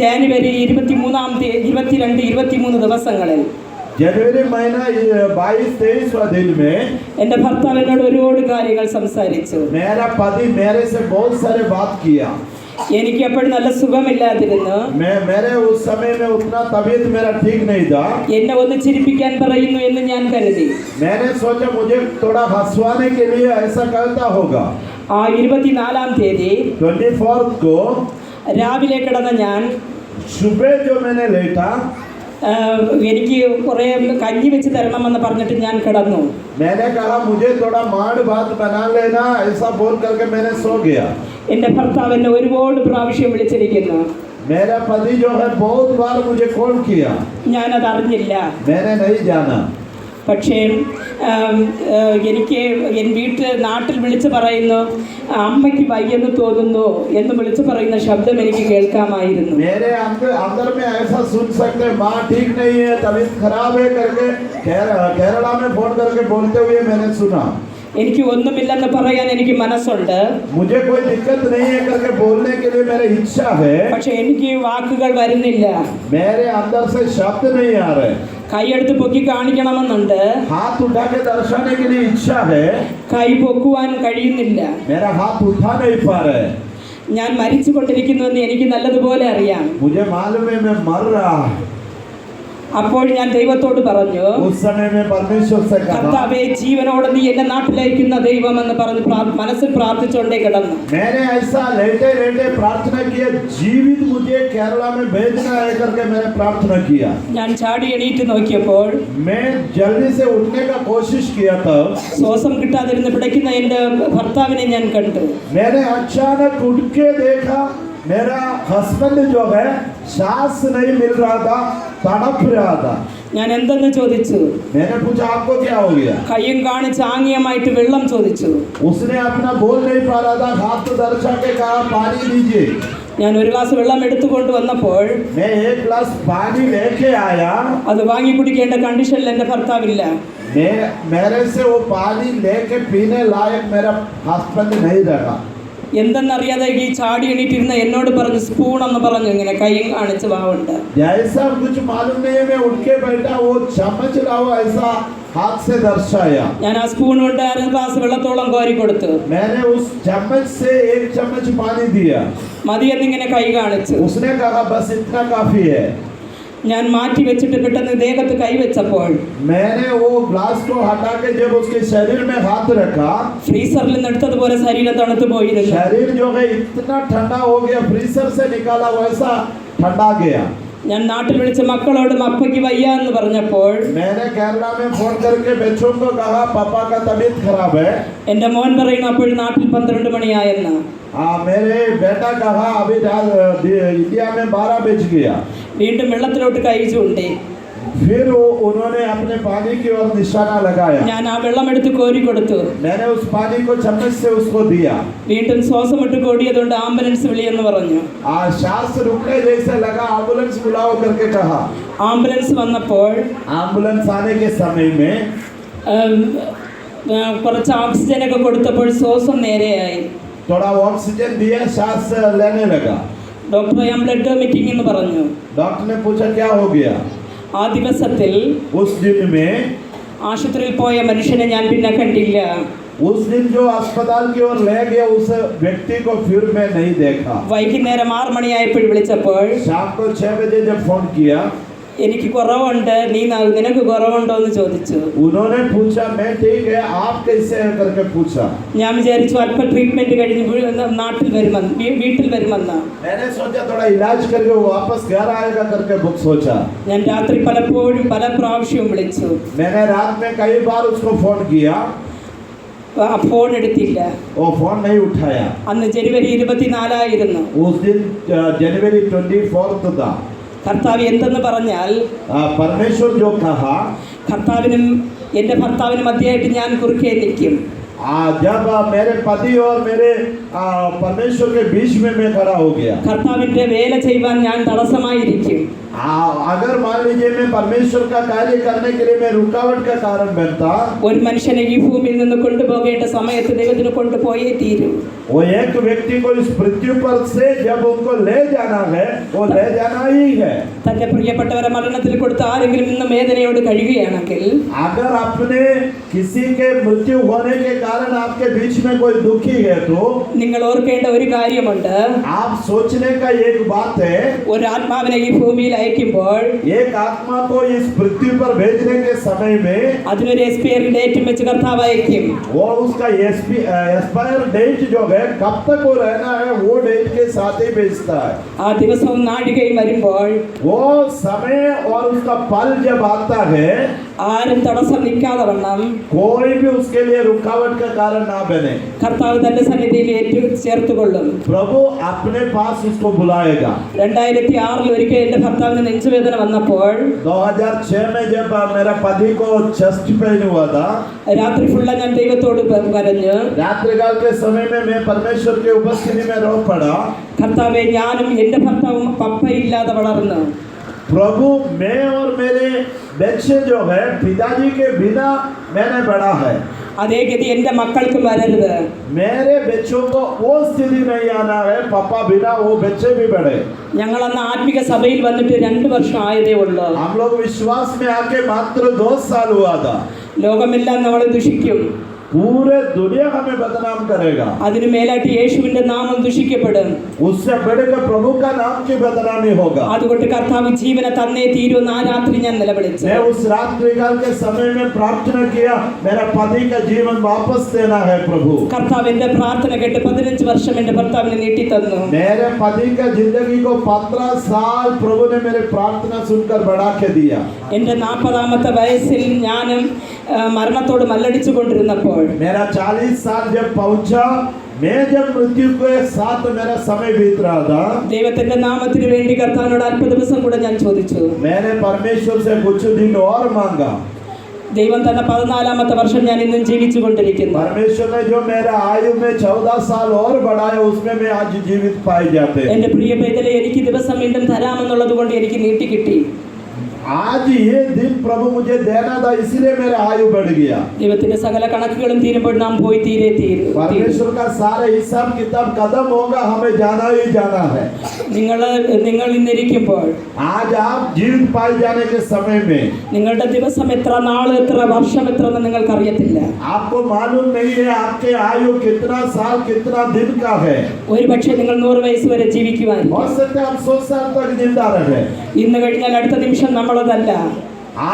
Speaker 1: ജനുവരി 23-ാം തീയതി 22-23 ദിവസങ്ങളിൽ
Speaker 2: जनवरी महीना 22-23 दिन में
Speaker 1: എൻ്റെ ഭർത്താവ് എന്നോട് ഒരുപാട് കാര്യങ്ങൾ സംസാരിച്ചു.
Speaker 2: मेरा पति मेरे से बहुत सारे बात किया.
Speaker 1: എനിക്ക് അപ്പോഴും നല്ല സുഖമില്ലാതിരുന്നു.
Speaker 2: मेरे उस समय में उतना तबीयत मेरा ठीक नहीं था.
Speaker 1: എന്നെ ഒന്ന് ചിരിപ്പിക്കാൻ പറയുന്നു എന്ന് ഞാൻ കരുതി.
Speaker 2: मैंने सोचा मुझे थोड़ा हंसवाने के लिए ऐसा करता होगा.
Speaker 1: ആ 24-ാം തീയതി
Speaker 2: 24th को
Speaker 1: രാവിലെ കിടന്ന ഞാൻ
Speaker 2: सुबह जो मैंने लेटा
Speaker 1: എനിക്ക് കുറേ കഞ്ഞി വെച്ച് തരണമെന്ന് പറഞ്ഞിട്ട് ഞാൻ കിടന്നു.
Speaker 2: मैंने कहा मुझे थोड़ा माड़ भात बना लेना ऐसा बोल करके मैंने सो गया.
Speaker 1: എൻ്റെ ഭർത്താവ് എന്നെ ഒരുപാട് പ്രാവശ്യം വിളിച്ചിരിക്കുന്നു.
Speaker 2: मेरा पति जो है बहुत बार मुझे कॉल किया.
Speaker 1: ഞാനത് അറിഞ്ഞില്ല.
Speaker 2: मैंने नहीं जाना.
Speaker 1: പക്ഷേ എനിക്ക് നാട്ടിൽ വിളിച്ച് പറയുന്നു അമ്മയ്ക്ക് വയ്യെന്ന് തോന്നുന്നു എന്ന് വിളിച്ച് പറയുന്ന ശബ്ദം എനിക്ക് കേൾക്കാമായിരുന്നു.
Speaker 2: मेरे अंदर में ऐसा सुन सकते माँ ठीक नहीं है तबीयत खराब है करके केरला में फोन करके बोलते हुए मैंने सुना.
Speaker 1: എനിക്ക് ഒന്നുമില്ലെന്ന് പറയാൻ എനിക്ക് മനസ്സുണ്ട്.
Speaker 2: मुझे कोई दिक्कत नहीं है करके बोलने के लिए मेरी इच्छा है.
Speaker 1: പക്ഷെ എനിക്ക് വാക്കുകൾ വരുന്നില്ല.
Speaker 2: मेरे अंदर से शब्द नहीं आ रहे.
Speaker 1: കൈയെടുത്ത് പൊക്കി കാണിക്കണമെന്നുണ്ട്.
Speaker 2: हाथ उठा के दर्शाने के लिए इच्छा है.
Speaker 1: കൈ പൊക്കുവാൻ കഴിയുന്നില്ല.
Speaker 2: मेरा हाथ उठा नहीं पा रहे.
Speaker 1: ഞാൻ മരിച്ചു കൊണ്ടിരിക്കുന്നുവെന്ന് എനിക്ക് നല്ലതുപോലെ അറിയാം.
Speaker 2: मुझे मालूम है मैं मर रहा.
Speaker 1: അപ്പോൾ ഞാൻ ദൈവത്തോട് പറഞ്ഞു
Speaker 2: उस समय में परमेश्वर से कहा
Speaker 1: കർത്താവേ ജീവനോടെ നീ എന്നെ നാട്ടിലയക്കുന്ന ദൈവമെന്ന് പറഞ്ഞ് മനസ്സിൽ പ്രാർത്ഥിച്ചുകൊണ്ടേ കിടന്നു.
Speaker 2: मैंने ऐसा लेटे लेटे प्रार्थना किया जीवित मुझे केरला में भेजना है करके मैंने प्रार्थना किया.
Speaker 1: ഞാൻ ചാടി എണീറ്റ് നോക്കിയപ്പോൾ
Speaker 2: मैं जल्दी से उठने का कोशिश किया था.
Speaker 1: ശ്വാസം കിട്ടാതിരുന്ന് പിടയ്ക്കുന്ന എൻ്റെ ഭർത്താവിനെ ഞാൻ കണ്ടു.
Speaker 2: मैंने अचानक उठ के देखा मेरा हस्बैंड जो है सांस नहीं मिल रहा था तड़प रहा था.
Speaker 1: ഞാൻ എന്തെന്ന് ചോദിച്ചു.
Speaker 2: मैंने पूछा आपको क्या हो गया.
Speaker 1: കയ്യും കാണിച്ച് ആംഗ്യമായിട്ട് വെള്ളം ചോദിച്ചു.
Speaker 2: उसने अपना बोल नहीं पा रहा था हाथ तो दर्शा के कहा पानी दीजिए.
Speaker 1: ഞാൻ ഒരു ഗ്ലാസ് വെള്ളം എടുത്തുകൊണ്ട് വന്നപ്പോൾ
Speaker 2: मैं एक गिलास पानी लेके आया.
Speaker 1: അത് വാങ്ങി കുടിക്കേണ്ട കണ്ടീഷനിൽ എൻ്റെ ഭർത്താവില്ല.
Speaker 2: मेरे से वो पानी लेके पीने लायक मेरा हस्बैंड नहीं रहा.
Speaker 1: എന്തെന്നറിയാതെ ഈ ചാടി എണീറ്റിരുന്ന എന്നോട് പറഞ്ഞു സ്പൂൺ എന്ന് പറഞ്ഞു ഇങ്ങനെ കൈയും കാണിച്ച് വാവുണ്ട്.
Speaker 2: जैसा कुछ मालूम नहीं है मैं उठ के बैठा वो चम्मच लाओ ऐसा हाथ से दर्शाया.
Speaker 1: ഞാൻ ആ സ്പൂൺ കൊണ്ട് 1 ഗ്ലാസ് വെള്ളത്തോളം കോരി കൊടുത്തു.
Speaker 2: मैंने उस चम्मच से 1 चम्मच पानी दिया.
Speaker 1: മതി എന്നിങ്ങനെ കൈ കാണിച്ചു.
Speaker 2: उसने कहा बस इतना काफी है.
Speaker 1: ഞാൻ മാറ്റി വെച്ചിട്ട് പെട്ടെന്ന് ദേഹത്ത് കൈവച്ചപ്പോൾ
Speaker 2: मैंने वो ग्लास को हटा के जब उसके शरीर में हाथ रखा
Speaker 1: ഫ്രീസറിൽ നിന്ന് എടുത്തതുപോലെ ശരീരം തണുത്തു പോയിരുന്നു.
Speaker 2: शरीर जो है इतना ठंडा हो गया फ्रीजर से निकाला वैसा ठंडा गया.
Speaker 1: ഞാൻ നാട്ടിൽ വിളിച്ച മക്കളോടും അപ്പയ്ക്ക് വയ്യ എന്ന് പറഞ്ഞപ്പോൾ
Speaker 2: मैंने केरला में फोन करके बच्चों को कहा पापा का तबीयत खराब है.
Speaker 1: എൻ്റെ മോൻ പറയുന്നു അപ്പോഴും നാട്ടിൽ 12 മണിയായെന്ന്.
Speaker 2: मेरे बेटा कहा अभी इंडिया में 12 बज गया.
Speaker 1: വീണ്ടും വെള്ളത്തിലോട്ട് കൈ ചൂണ്ടി.
Speaker 2: फिर उन्होंने अपने पानी की ओर निशाना लगाया.
Speaker 1: ഞാൻ ആ വെള്ളം എടുത്ത് കോരി കൊടുത്തു.
Speaker 2: मैंने उस पानी को चम्मच से उसको दिया.
Speaker 1: വീണ്ടും ശ്വാസം ഇട്ട് കോടിയതുകൊണ്ട് ആംബുലൻസ് വിളിയെന്ന് പറഞ്ഞു.
Speaker 2: सांस रुकने जैसे लगा एम्बुलेंस बुलाओ करके कहा.
Speaker 1: ആംബുലൻസ് വന്നപ്പോൾ
Speaker 2: एम्बुलेंस आने के समय में
Speaker 1: കുറച്ച് ഓക്സിജനൊക്കെ കൊടുത്തപ്പോൾ ശ്വാസം നേരെയായി.
Speaker 2: थोड़ा ऑक्सीजन दिया सांस लेने लगा.
Speaker 1: ഡോക്ടറെ ഞാൻ ബ്ലഡ് വോമിറ്റിംഗ് എന്ന് പറഞ്ഞു.
Speaker 2: डॉक्टर ने पूछा क्या हो गया.
Speaker 1: ആ ദിവസത്തിൽ
Speaker 2: उस दिन में
Speaker 1: ആശുപത്രിയിൽ പോയ മനുഷ്യനെ ഞാൻ പിന്നെ കണ്ടില്ല.
Speaker 2: उस दिन जो अस्पताल की ओर ले गया उस व्यक्ति को फिर मैं नहीं देखा.
Speaker 1: വൈകുന്നേരം 6 മണിയായപ്പോൾ വിളിച്ചപ്പോൾ
Speaker 2: शाम को 6 बजे जब फोन किया,
Speaker 1: എനിക്ക് കുറവുണ്ട്, നിനക്ക് കുറവുണ്ടോ എന്ന് ചോദിച്ചു.
Speaker 2: उन्होंने पूछा मैं ठीक है, आप कैसे हैं करके पूछा.
Speaker 1: ഞാൻ വിചാരിച്ചു അല്പ ട്രീറ്റ്മെന്റ് കഴിഞ്ഞ് നാട്ടിൽ വരുമെന്ന്, വീട്ടിൽ വരുമെന്ന്.
Speaker 2: मैंने सोचा थोड़ा इलाज करके वो वापस घर आएगा करके बुक सोचा.
Speaker 1: ഞാൻ രാത്രി പലപ്പോഴും പല പ്രാവശ്യവും വിളിച്ചു.
Speaker 2: मैंने रात में कई बार उसको फोन किया,
Speaker 1: ഫോൺ എടുത്തില്ല.
Speaker 2: वो फोन नहीं उठाया.
Speaker 1: അന്ന് ജനുവരി 24
Speaker 2: उस दिन जनवरी 24 था.
Speaker 1: കർത്താവ് എന്തെന്ന് പറഞ്ഞാൽ
Speaker 2: परमेश्वर जो कहा,
Speaker 1: കർത്താവിനും എൻ്റെ ഭർത്താവിനും മധ്യയായിട്ട് ഞാൻ കുറുക്കേ നിൽക്കും.
Speaker 2: जब मेरे पति और मेरे परमेश्वर के बीच में मैं खड़ा हो गया.
Speaker 1: കർത്താവിൻ്റെ വേല ചെയ്യുവാൻ ഞാൻ തടസ്സമായിരിക്കും.
Speaker 2: अगर मान लीजिए मैं परमेश्वर का कार्य करने के लिए मैं रुकावट का कारण बनता,
Speaker 1: ഒരു മനുഷ്യനെ ഈ ഭൂമിയിൽ നിന്ന് കൊണ്ടുപോകേണ്ട സമയത്ത് ദൈവത്തിന് കൊണ്ടുപോയേ തീരൂ.
Speaker 2: वो एक व्यक्ति को इस पृथ्वी पर से जब उनको ले जाना है वो ले जाना ही है.
Speaker 1: തന്റെ പ്രിയപ്പെട്ടവരെ മരണത്തിൽ കൊടുത്ത് ആരെങ്കിലും ഇന്ന് വേദനയോട് കഴിയുകയാണെങ്കിൽ,
Speaker 2: अगर अपने किसी के मृत्यु होने के कारण आपके बीच में कोई दुखी है तो
Speaker 1: നിങ്ങൾ ഓർക്കേണ്ട ഒരു കാര്യമുണ്ട്.
Speaker 2: आप सोचने का एक बात है,
Speaker 1: ഒരു ആത്മാവിനെ ഈ ഭൂമിയിൽ അയക്കുമ്പോൾ
Speaker 2: एक आत्मा को इस पृथ्वी पर भेजने के समय में
Speaker 1: അതിനൊരു എക്സ്പയറി ഡേറ്റും വെച്ച് കർത്താവ് അയക്കും.
Speaker 2: वो उसका एक्सपायर डेट जो है कब तक वो रहना है वो डेट के साथ ही भेजता है.
Speaker 1: ആ ദിവസവും നാഴികയും വരുമ്പോൾ
Speaker 2: वो समय और उसका पल जब आता है
Speaker 1: ആരും തടസ്സം നിൽക്കാതെ വണ്ണം
Speaker 2: कोई भी उसके लिए रुकावट का कारण ना बने.
Speaker 1: കർത്താവ് തന്റെ സന്നിധിയിൽ ചേർത്തുകൊള്ളും.
Speaker 2: प्रभु अपने पास उसको बुलाएगा.
Speaker 1: 2006 ഒരിക്കൽ എൻ്റെ ഭർത്താവിന് നെഞ്ചുവേദന വന്നപ്പോൾ
Speaker 2: 2006 में जब मेरा पति को चेस्ट पेन हुआ था,
Speaker 1: രാത്രി ഫുള്ള ഞാൻ ദൈവത്തോട് കരഞ്ഞു.
Speaker 2: रात्रिकाल के समय में मैं परमेश्वर की उपस्थिति में रो पड़ा.
Speaker 1: കർത്താവെ, ഞാനും എൻ്റെ ഭർത്താവും പപ്പയില്ലാതെ വളർന്നു.
Speaker 2: प्रभु मैं और मेरे बच्चे जो है पिताजी के बिना मैंने बड़ा है.
Speaker 1: അതേ ഗതി എൻ്റെ മക്കൾക്കും വരരുത്.
Speaker 2: मेरे बच्चों को वो स्थिति नहीं आना है, पापा बिना वो बच्चे भी बड़े.
Speaker 1: ഞങ്ങൾ അന്ന് ആത്മിക സഭയിൽ വന്നിട്ട് 2 വർഷം ആയതേ ഉള്ളൂ.
Speaker 2: हम लोग विश्वास में आके मात्र 2 साल हुआ था.
Speaker 1: ലോകമെല്ലാം നമ്മളെ ദുഷിക്കും.
Speaker 2: पूरे दुनिया हमें बदनाम करेगा.
Speaker 1: അതിനു മേലായിട്ട് യേശുവിന്റെ നാമം ദുഷിക്കപ്പെടും.
Speaker 2: उससे बढ़कर प्रभु का नाम की बदनामी होगा.
Speaker 1: അതുകൊണ്ട് കർത്താവ് ജീവനെ തന്നേ തീരുമെന്ന് ആ രാത്രി ഞാൻ നിലവിളിച്ചു.
Speaker 2: मैं उस रात्रिकाल के समय में प्रार्थना किया, मेरा पति का जीवन वापस देना है प्रभु.
Speaker 1: കർത്താവ് എന്റെ പ്രാർത്ഥന കേട്ട് 15 വർഷം എന്റെ ഭർത്താവിനെ നീട്ടി തന്നു.
Speaker 2: मेरे पति का जिंदगी को 15 साल प्रभु ने मेरे प्रार्थना सुनकर बढ़ा के दिया.
Speaker 1: എന്റെ 40ാമത്തെ വയസ്സിൽ ഞാനും മരണത്തോട് മല്ലടിച്ചു കൊണ്ടിരുന്നപ്പോൾ
Speaker 2: मेरा 40 साल जब पहुंचा, मैं जब मृत्यु के साथ मेरा समय बीत रहा था,
Speaker 1: ദൈവത്തിന്റെ നാമത്തിന് വേണ്ടി കർത്താവിനോട് അല്പ ദിവസം കൂടെ ഞാൻ ചോദിച്ചു.
Speaker 2: मैंने परमेश्वर से कुछ दिन और मांगा.
Speaker 1: ദൈവം തന്ന 14ാമത്തെ വർഷം ഞാൻ ഇന്നും ജീവിച്ചു കൊണ്ടിരിക്കുന്നു.
Speaker 2: परमेश्वर ने जो मेरा आयु में 14 साल और बढ़ाया, उसमें मैं आज जीवित पाए जाते.
Speaker 1: എന്റെ പ്രിയ പൈതലെ, എനിക്ക് ദിവസം വീണ്ടും തരാമെന്നുള്ളത് കൊണ്ട് എനിക്ക് നീട്ടി കിട്ടി.
Speaker 2: आज ये दिन प्रभु मुझे देना था, इसलिए मेरा आयु बढ़ गया.
Speaker 1: ദൈവത്തിന്റെ സകല കണക്കുകളും തീരുമ്പോൾ നാം പോയി തീരും.
Speaker 2: परमेश्वर का सारा हिसाब किताब कदम होगा, हमें जाना ही जाना है.
Speaker 1: നിങ്ങൾ ഇന്നിരിക്കുമ്പോൾ
Speaker 2: आज आप जीवित पाए जाने के समय में
Speaker 1: നിങ്ങളുടെ ദിവസം എത്ര, നാൾ എത്ര, വർഷം എത്ര എന്ന് നിങ്ങൾക്ക് അറിയത്തില്ല.
Speaker 2: आपको मालूम नहीं है आपके आयु कितना साल कितना दिन का है.
Speaker 1: ഒരുപക്ഷെ നിങ്ങൾ 100 വയസ്സ് വരെ ജീവിക്കുവാൻ,
Speaker 2: हो सकता है आप 100 साल तक जिंदा रहे.
Speaker 1: ഇന്ന് കഴിഞ്ഞാൽ അടുത്ത നിമിഷം നമ്മളതല്ല.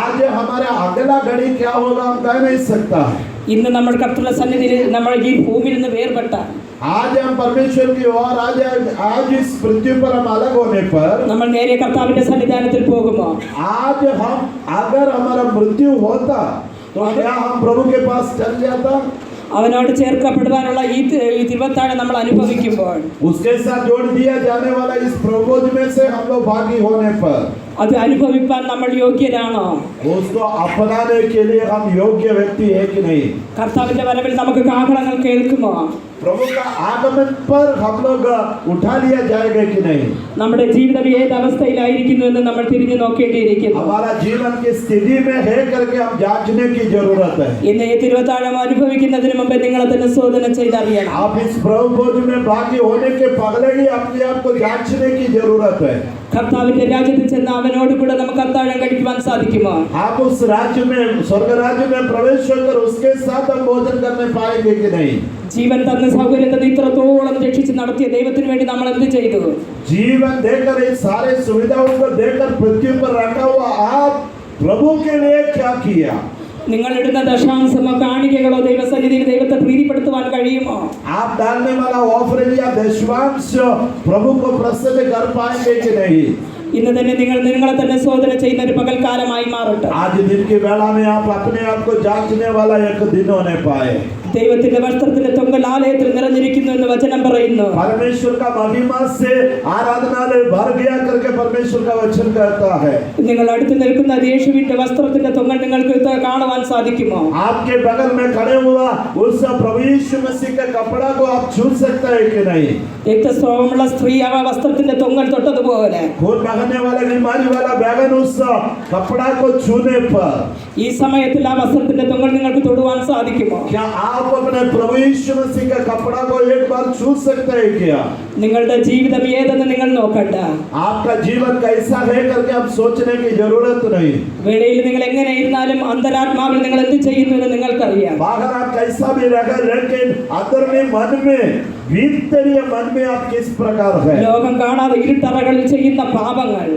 Speaker 2: आज हमारा अगला घड़ी क्या होगा हम कह नहीं सकता.
Speaker 1: ഇന്ന് നമ്മൾ കർത്തൃ സന്നിധിയിൽ നമ്മൾ ഈ ഭൂമിയിൽ നിന്ന് വേർപെട്ട
Speaker 2: आज हम परमेश्वर की ओर आज इस पृथ्वी पर हम अलग होने पर
Speaker 1: നമ്മൾ നേരെ കർത്താവിന്റെ സന്നിധാനത്തിൽ പോകുമോ?
Speaker 2: आज हम अगर हमारा मृत्यु होता तो क्या हम प्रभु के पास चल जाता.
Speaker 1: അവനോട് ചേർക്കപ്പെടുവാനുള്ള ഈ തിരുവത്താഴം നമ്മൾ അനുഭവിക്കുമ്പോൾ,
Speaker 2: उसके साथ जोड़ दिया जाने वाला इस प्रबोध में से हम लोग भागी होने पर
Speaker 1: അത് അനുഭവിക്കാൻ നമ്മൾ യോഗ്യരാണോ?
Speaker 2: उसको अपनाने के लिए हम योग्य व्यक्ति है कि नहीं.
Speaker 1: കർത്താവിന്റെ വരവിൽ നമുക്ക് കാഹളങ്ങൾ കേൾക്കുമോ?
Speaker 2: प्रभु का आगमन पर हम लोग उठा लिया जाएगा कि नहीं?
Speaker 1: നമ്മുടെ ജീവിതം ഏത് അവസ്ഥയിലായിരിക്കുന്നു എന്ന് നമ്മൾ തിരിഞ്ഞു നോക്കേണ്ടിയിരിക്കുന്നു.
Speaker 2: हमारा जीवन की स्थिति में है करके हम जांचने की जरूरत है.
Speaker 1: ഇന്ന് ഈ തിരുവത്താഴം അനുഭവിക്കുന്നതിന് മുമ്പ് നിങ്ങളെ തന്നെ ശോധന ചെയ്തറിയണം.
Speaker 2: आप इस प्रभु भोज में भागी होने के पहले ही अपने आप को जांचने की जरूरत है.
Speaker 1: കർത്താവിന്റെ രാജ്യത്തിൽ ചെന്ന് അവനോട് കൂടെ നമുക്ക് അത്താഴം കഴിക്കുവാൻ സാധിക്കുമോ?
Speaker 2: आप उस राज्य में, स्वर्ग राज्य में प्रवेश कर उसके साथ हम भोजन करने पाएंगे कि नहीं?
Speaker 1: ജീവൻ തന്ന സൗകര്യത്തെ ഇത്രത്തോളം രക്ഷിച്ച് നടത്തിയ ദൈവത്തിന് വേണ്ടി നമ്മൾ എന്ത് ചെയ്തു?
Speaker 2: जीवन देकर ये सारे सुविधाओं को देकर पृथ्वी पर रखा हुआ आप प्रभु के लिए क्या किया?
Speaker 1: നിങ്ങൾ ഇടുന്ന ദശാംശമോ കാണികകളോ ദൈവസന്നിധിയിൽ ദൈവത്തെ പ്രീതിപ്പെടുത്തുവാൻ കഴിയുമോ?
Speaker 2: आप डालने वाला ऑफरिंग या दशमांश प्रभु को प्रसन्न कर पाएंगे कि नहीं?
Speaker 1: ഇന്ന് തന്നെ നിങ്ങളെ തന്നെ ശോധന ചെയ്യുന്ന ഒരു പകൽക്കാലമായി മാറട്ടെ.
Speaker 2: आज दिन की वेला में आप अपने आप को जांचने वाला एक दिन होने पाए.
Speaker 1: ദൈവത്തിന്റെ വസ്ത്രത്തിന്റെ തൊങ്ങൽ ആലയത്തിൽ നിറഞ്ഞിരിക്കുന്നു എന്ന് വചനം പറയുന്നു.
Speaker 2: परमेश्वर का महिमा से आराधनालय भर गया करके परमेश्वर का वचन कहता है.
Speaker 1: നിങ്ങൾ അടുത്ത് നിൽക്കുന്ന യേശുവിന്റെ വസ്ത്രത്തിന്റെ തൊങ്ങൽ നിങ്ങൾക്ക് കാണുവാൻ സാധിക്കുമോ?
Speaker 2: आपके बगल में खड़े हुआ उस प्रभु यीशु मसीह के कपड़ा को आप छू सकते हैं कि नहीं?
Speaker 1: രക്തസ്രാവമുള്ള സ്ത്രീ ആ വസ്ത്രത്തിന്റെ തൊങ്ങൽ തൊട്ടതുപോലെ
Speaker 2: खून बहने वाले बीमारी वाला बैगन उस कपड़ा को छूने पर
Speaker 1: ഈ സമയത്തിൽ ആ വസ്ത്രത്തിന്റെ തൊങ്ങൽ നിങ്ങൾക്ക് തൊടുവാൻ സാധിക്കുമോ?
Speaker 2: क्या आप अपने प्रभु यीशु मसीह का कपड़ा को एक बार छू सकते हैं क्या?
Speaker 1: നിങ്ങളുടെ ജീവിതം ഏതെന്ന് നിങ്ങൾ നോക്കണ്ട.
Speaker 2: आपका जीवन कैसा है करके आप सोचने की जरूरत नहीं.
Speaker 1: വെളിയിൽ നിങ്ങൾ എങ്ങനെ ഇരുന്നാലും അന്തരാത്മാവിൽ നിങ്ങൾ എന്ത് ചെയ്യുന്നു എന്ന് നിങ്ങൾക്കറിയാം.
Speaker 2: बाहर आप कैसा भी रहे लेकिन अंदर में मन में भीतरीय मन में आप किस प्रकार है?
Speaker 1: ലോകം കാണാതെ ഇരുട്ടറകളിൽ ചെയ്യുന്ന പാപങ്ങൾ,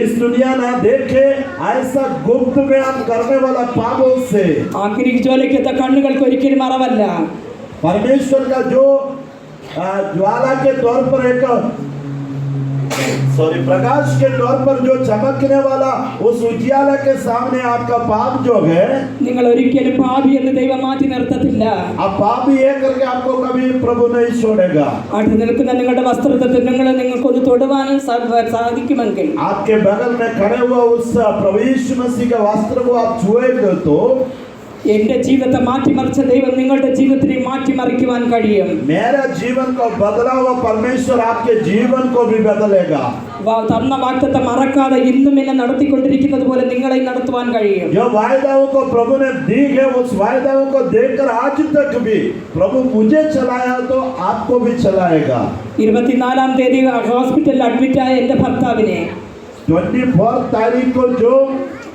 Speaker 2: इस दुनिया ना देखे ऐसा गुप्त में आप करने वाला पापों से
Speaker 1: അഗ്നി ജ്വാലയ്ക്കത്ത കണ്ണുകൾക്ക് ഒരിക്കലും മറവല്ല.
Speaker 2: परमेश्वर का जो ज्वाला के तौर पर एक प्रकाश के तौर पर जो चमकने वाला उस उजियाला के सामने आपका पाप जो है,
Speaker 1: നിങ്ങൾ ഒരിക്കലും പാപി എന്ന് ദൈവം മാറ്റി നിർത്തത്തില്ല.
Speaker 2: आप पापी है करके आपको कभी प्रभु नहीं छोड़ेगा.
Speaker 1: അടുത്ത് നിൽക്കുന്ന നിങ്ങളുടെ വസ്ത്രത്തെ നിങ്ങൾക്കൊന്ന് തൊടുവാൻ സാധിക്കുമെങ്കിൽ,
Speaker 2: आपके बगल में खड़े हुआ उस प्रभु यीशु मसीह के वस्त्र को आप छुएंगे तो
Speaker 1: എന്റെ ജീവിതത്തെ മാറ്റിമറിച്ച ദൈവം നിങ്ങളുടെ ജീവിതത്തിനെ മാറ്റിമറിക്കുവാൻ കഴിയും.
Speaker 2: मेरा जीवन को बदला हुआ परमेश्वर आपके जीवन को भी बदलेगा.
Speaker 1: തന്ന വാഗ്ദത്തം മറക്കാതെ ഇന്നും എന്നെ നടത്തിക്കൊണ്ടിരിക്കുന്നത് പോലെ നിങ്ങളെ നടത്തുവാൻ കഴിയും.
Speaker 2: जो वायदाओं को प्रभु ने दी है उस वायदाओं को देकर आज तक भी प्रभु मुझे चलाया तो आपको भी चलाएगा. 24
Speaker 1: തീയതി ഹോസ്പിറ്റലിൽ അഡ്മിറ്റായ എന്റെ ഭർത്താവിനെ
Speaker 2: 24 तारीख को जो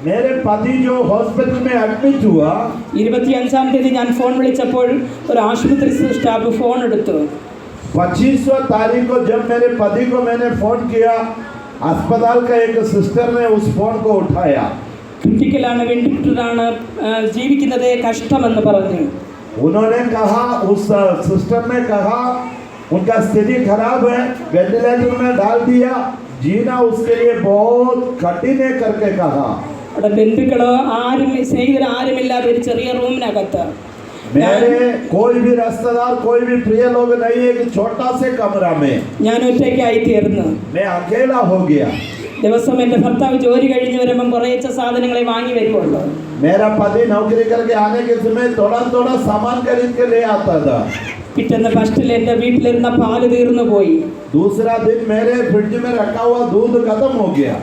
Speaker 2: मेरे पति जो हॉस्पिटल में एडमिट हुआ,
Speaker 1: 25 തീയതി ഞാൻ ഫോൺ വിളിച്ചപ്പോൾ ഒരു ആശുപത്രി സ്റ്റാഫ് ഫോൺ എടുത്തു.
Speaker 2: 25 तारीख को जब मेरे पति को मैंने फोन किया, अस्पताल का एक सिस्टर ने उस फोन को उठाया.
Speaker 1: ക്രിട്ടിക്കലാണ്, വെന്റിലേറ്ററിലാണ്, ജീവിക്കുന്നത് കഷ്ടമെന്ന് പറഞ്ഞു.
Speaker 2: उन्होंने कहा, उस सिस्टर ने कहा उनका स्थिति खराब है, वेंटिलेटर में डाल दिया, जीना उसके लिए बहुत कठिन है करके कहा.
Speaker 1: അവിടെ ബന്ധുക്കളോ ആരും സ്നേഹിതരോ ആരുമില്ലാതെ ഒരു ചെറിയ റൂമിനകത്ത്
Speaker 2: मेरे कोई भी रिश्तेदार कोई भी प्रिय लोग नहीं है कि छोटा से कमरा में
Speaker 1: ഞാൻ ഒറ്റയ്ക്കായി തീർന്നു.
Speaker 2: मैं अकेला हो गया.
Speaker 1: ദിവസം എൻ്റെ ഭർത്താവ് ജോലി കഴിഞ്ഞ് വരുമ്പം കുറേച്ച സാധനങ്ങളെ വാങ്ങി വരുവുള്ളൂ.
Speaker 2: मेरा पति नौकरी करके आने के समय थोड़ा थोड़ा सामान खरीद के ले आता था.
Speaker 1: പിറ്റേന്ന് ഫസ്റ്റിൽ എൻ്റെ വീട്ടിലിരുന്ന പാല് തീർന്നു പോയി.
Speaker 2: दूसरा दिन मेरे फ्रिज में रखा हुआ दूध खत्म हो गया.